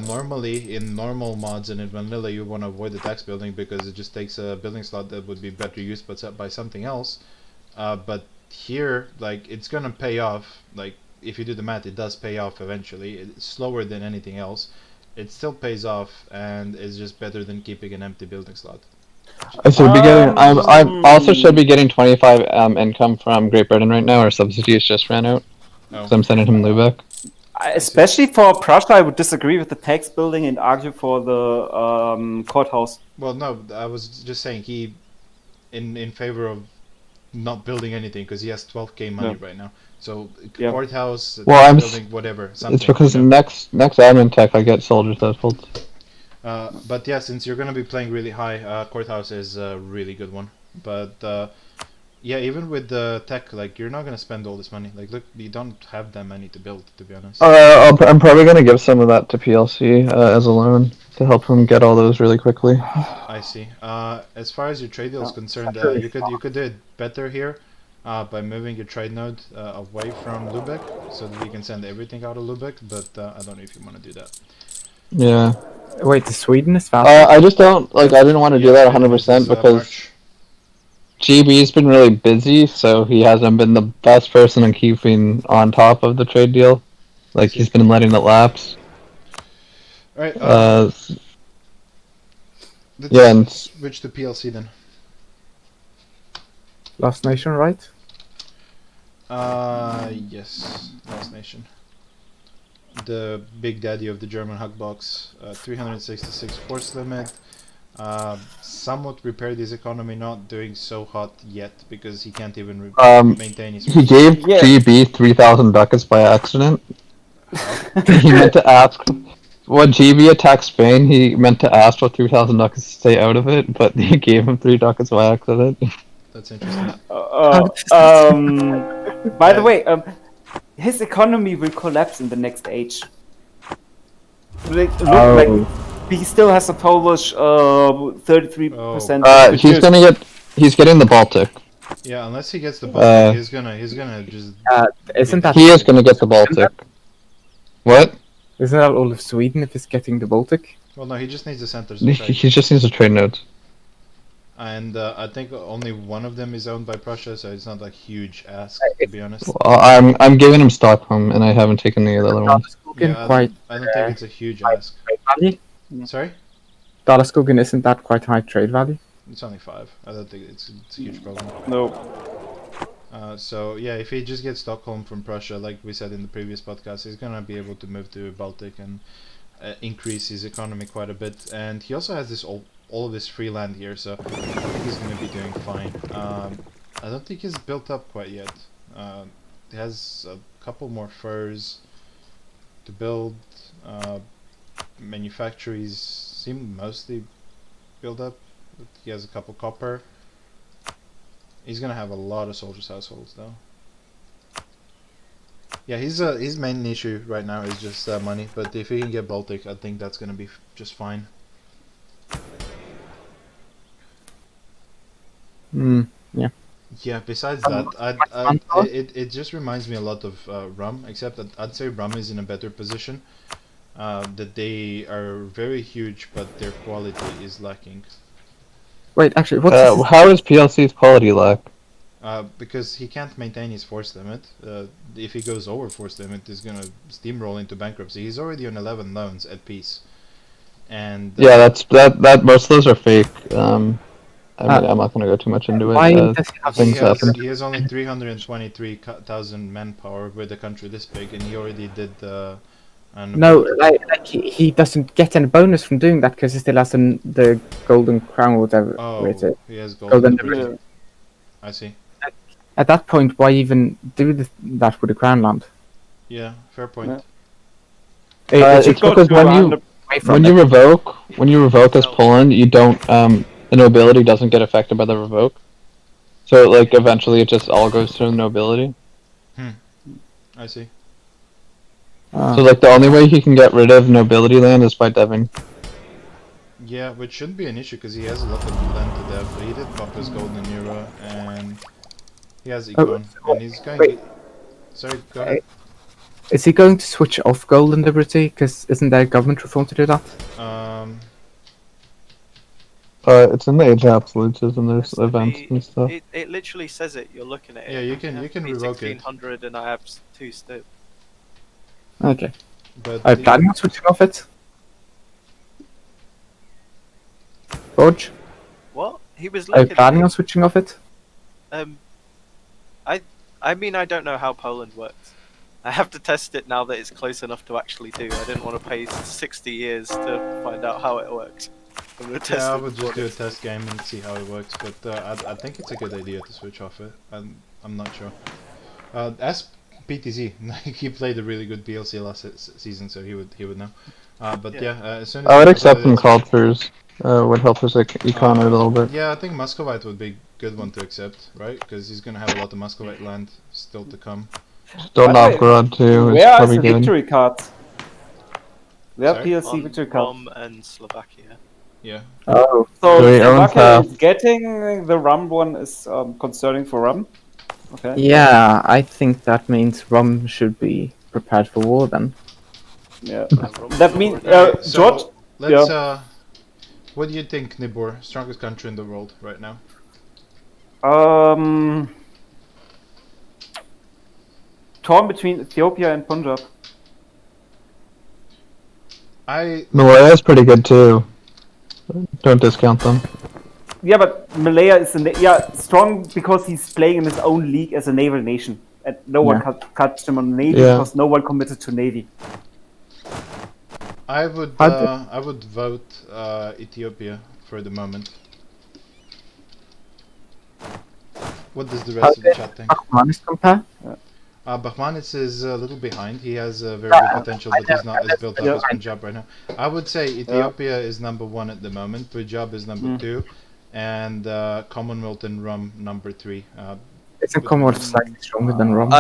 normally in normal mods and in vanilla you want to avoid the tax building because it just takes a building slot that would be better used by something else. But here, like, it's gonna pay off. Like, if you do the math, it does pay off eventually. It's slower than anything else. It still pays off, and is just better than keeping an empty building slot. I should be getting. I also should be getting 25 income from Great Britain right now. Our subsidies just ran out, so I'm sending him Lubeck. Especially for Prussia, I would disagree with the tax building and argue for the courthouse. Well, no, I was just saying he, in favor of not building anything because he has 12k money right now. So courthouse, Well, building, whatever. Something, it's because next admin tech I get soldiers thresholds. But yeah, since you're gonna be playing really high, courthouse is a really good one. But yeah, even with the tech, like, you're not gonna spend all this money. Like, look, you don't have that many to build, to be honest. I'm probably gonna give some of that to PLC as a loan to help him get all those really quickly. I see. As far as your trade deal is concerned, you could do it better here by moving your trade node away from Lubeck, so that you can send everything out of Lubeck. But I don't know if you want to do that. Yeah. Wait, the Sweden is fast. I just don't like. I didn't want to do that 100% because GB's been really busy, so he hasn't been the best person in keeping on top of the trade deal. Like, he's been letting it lapse. Alright, let's switch to PLC then. Last Nation, right? Yes, Last Nation. The big daddy of the German Hugbox, 366 force limit. Somewhat repaired his economy, not doing so hot yet because he can't even maintain his. He gave GB 3,000 ducats by accident. He meant to ask. When GB attacked Spain, he meant to ask for 3,000 ducats to stay out of it, but he gave him 3 ducats by accident. That's interesting. By the way, his economy will collapse in the next age. Like, he still has a Polish 33%. He's getting the Baltic. Yeah, unless he gets the Baltic, he's gonna just. Isn't that? He is gonna get the Baltic. What? Isn't that all of Sweden if he's getting the Baltic? Well, no, he just needs the centers. He just needs the trade nodes. And I think only one of them is owned by Prussia, so it's not like huge ask, to be honest. Well, I'm giving him Stockholm, and I haven't taken the other ones. Yeah, I don't think it's a huge ask. Value? Sorry? Dalaskogen, isn't that quite high trade value? It's only 5. I don't think it's a huge problem. No. So yeah, if he just gets Stockholm from Prussia, like we said in the previous podcast, he's gonna be able to move to Baltic and increase his economy quite a bit. And he also has this all of this free land here, so I think he's gonna be doing fine. I don't think he's built up quite yet. He has a couple more furs to build. Manufactories seem mostly built up. He has a couple copper. He's gonna have a lot of soldiers' households though. Yeah, his main issue right now is just money. But if he can get Baltic, I think that's gonna be just fine. Yeah. Yeah. Besides that, it just reminds me a lot of Rum, except that I'd say Rum is in a better position. That they are very huge, but their quality is lacking. Wait, actually, what's how is PLC's quality lack? Because he can't maintain his force limit. If he goes over force limit, he's gonna steamroll into bankruptcy. He's already on 11 loans at peace. And Yeah, that most of those are fake. I mean, I'm not gonna go too much into it. Why does he have Things happen. he has only 323,000 manpower with a country this big, and he already did No, like he doesn't get any bonus from doing that because he still has the golden crown or whatever it is. He has golden liberty. Liberty. I see. At that point, why even do that with the crown land? Yeah, fair point. It's because when you revoke as Poland, you don't the nobility doesn't get affected by the revoke. So like eventually it just all goes to nobility. I see. So like the only way he can get rid of nobility land is by deving. Yeah, which shouldn't be an issue because he has a lot of land to dev. But he did pop his golden era and he has econ and he's going. Sorry, go ahead. Is he going to switch off golden liberty? Because isn't there government reform to do that? It's in the Age of Absolutes, and there's events and stuff. It literally says it. You're looking at it. Yeah, you can revoke it. 1600 and I have 2 still. Okay. But I'm planning on switching off it. George? What? He was Are you looking planning at on switching off it? I mean, I don't know how Poland works. I have to test it now that it's close enough to actually do. I didn't want to pay 60 years to find out how it works. I'm gonna test I it would just before do a this. test game and see how it works. But I think it's a good idea to switch off it. I'm not sure. As PTZ, he played a really good PLC last season, so he would know. But yeah, as soon as I would accept some cultures. Would help us econ it a little bit. Yeah, I think Muscovite would be a good one to accept, right? Because he's gonna have a lot of Muscovite land still to come. Still Novgorod too. Where are probably the good. victory cards? Where are Sorry? PLC victory cards? Rom and Slovakia. Yeah. Oh. So he owns Slovakia half. is getting the rum one is concerning for rum. Okay. Yeah, I think that means Rum should be prepared for war then. Yeah. That means So George. let's what do you think, Nibor? Strongest country in the world right now? Torn between Ethiopia and Punjab. Malaya is pretty good too. Don't discount them. Yeah, but Malaya is strong because he's playing in his own league as a naval nation, and no one catched him on navy because no one committed to navy. I would vote Ethiopia for the moment. What does the rest of the chat think? Bakhmanis compare? Bakhmanis is a little behind. He has a very good potential, but he's not as built up as Punjab right now. I would say Ethiopia is number 1 at the moment. Punjab is number 2, and Commonwealth and Rum number 3. Isn't Commonwealth slightly stronger than Rum?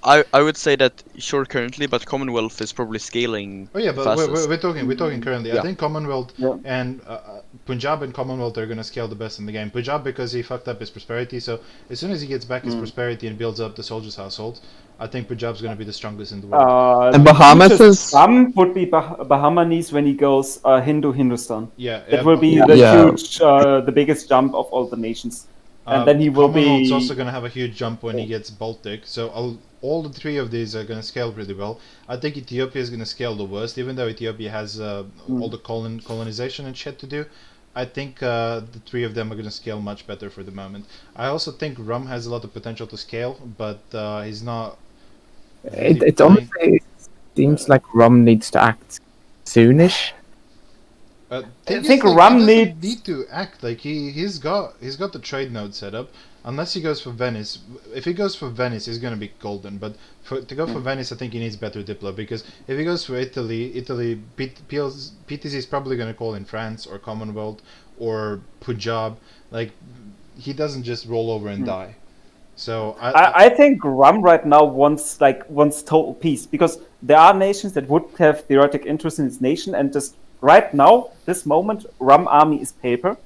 I would say that sure currently, but Commonwealth is probably scaling. Oh yeah, but fastest. we're talking currently. Yeah. I think Commonwealth and Punjab and Commonwealth are gonna scale the best in the game. Punjab because he fucked up his prosperity, so as soon as he gets back his prosperity and builds up the soldiers' household, I think Punjab's gonna be the strongest in the world. And Bahamas is some would be Bahamas when he goes Hindustan. Yeah, that will be the huge, the biggest jump of all the nations. And then he will Commonwealth's be also gonna have a huge jump when he gets Baltic. So all the 3 of these are gonna scale pretty well. I think Ethiopia is gonna scale the worst, even though Ethiopia has all the colonization and shit to do. I think the 3 of them are gonna scale much better for the moment. I also think Rum has a lot of potential to scale, but he's not. Really it honestly seems like Rum needs to act soonish. I think Rum need to act like he's got the trade node set up. unless he goes for Venice. If he goes for Venice, he's gonna be golden. But to go for Venice, I think he needs better Diplo, because if he goes for Italy, PTZ is probably gonna call in France or Commonwealth or Punjab. Like, he doesn't just roll over and die. So I think Rum right now wants total peace, because there are nations that would have theoretic interest in his nation, and just right now, this moment, Rum army is paper.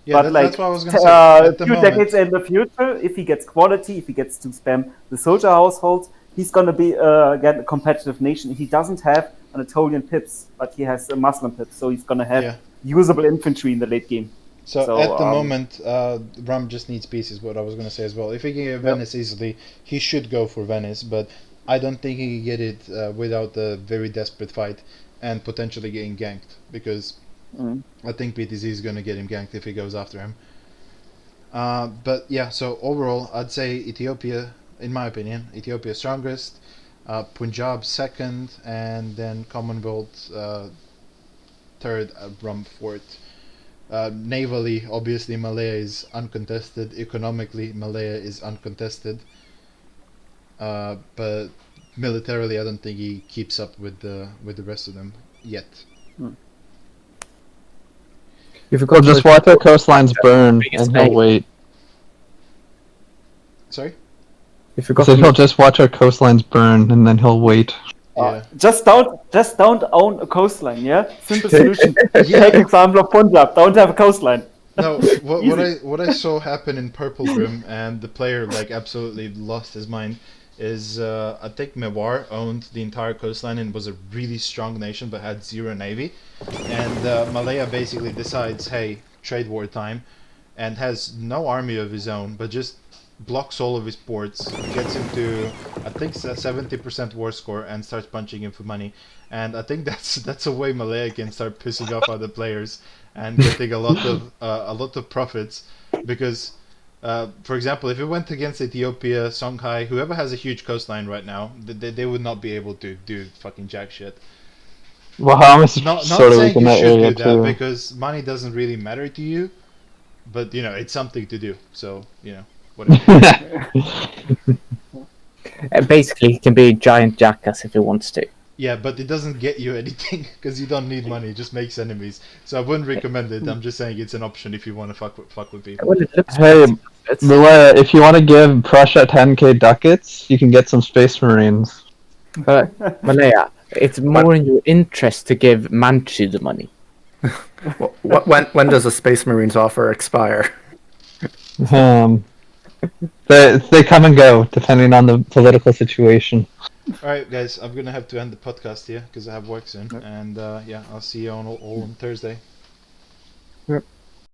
Yeah, but that's what I was gonna say. At the few moment, decades in the future, if he gets quality, if he gets to spam the soldier households, he's gonna be again a competitive nation. He doesn't have Anatolian pips, but he has a Muslim pips, so he's gonna have usable infantry in the late game. So at the moment, Rum just needs peace, is what I was going to say as well. If he can get Venice easily, he should go for Venice, but I don't think he can get it without a very desperate fight and potentially getting ganked, because I think PTZ is going to get him ganked if he goes after him. But yeah, so overall, I'd say Ethiopia, in my opinion, Ethiopia strongest, Punjab second, and then Commonwealth third, Rum fourth. Navally, obviously, Malaya is uncontested. Economically, Malaya is uncontested. But militarily, I don't think he keeps up with the rest of them yet. Well, just watch our coastlines burn, and he'll wait. Sorry? He'll just watch our coastlines burn, and then he'll wait. Just don't own a coastline, yeah? Simple solution. Take example of Punjab, don't have a coastline. No, what I saw happen in Purple Brim, and the player like absolutely lost his mind, is I think Mewar owned the entire coastline and was a really strong nation but had zero navy, and Malaya basically decides, hey, trade war time, and has no army of his own, but just blocks all of his ports, gets him to, I think, 70% war score, and starts punching him for money. And I think that's a way Malaya can start pissing off other players and getting a lot of profits, because for example, if it went against Ethiopia, Songhai, whoever has a huge coastline right now, they would not be able to do fucking jack shit. Well, Hamas not sort of saying in you that should area do that, too. because money doesn't really matter to you, but you know, it's something to do, so you know, whatever. Basically, he can be a giant jackass if he wants to. Yeah, but it doesn't get you anything, because you don't need money. It just makes enemies. So I wouldn't recommend it. I'm just saying it's an option if you want to fuck with people. Well, it looks Hey, Malaya, if you want to give Prussia 10k ducats, you can get some Space Marines. Malaya, it's more in your interest to give Manchu the money. When does a Space Marines offer expire? They come and go depending on the political situation. Alright guys, I'm gonna have to end the podcast here because I have work soon, and yeah, I'll see you all on Thursday. Yep.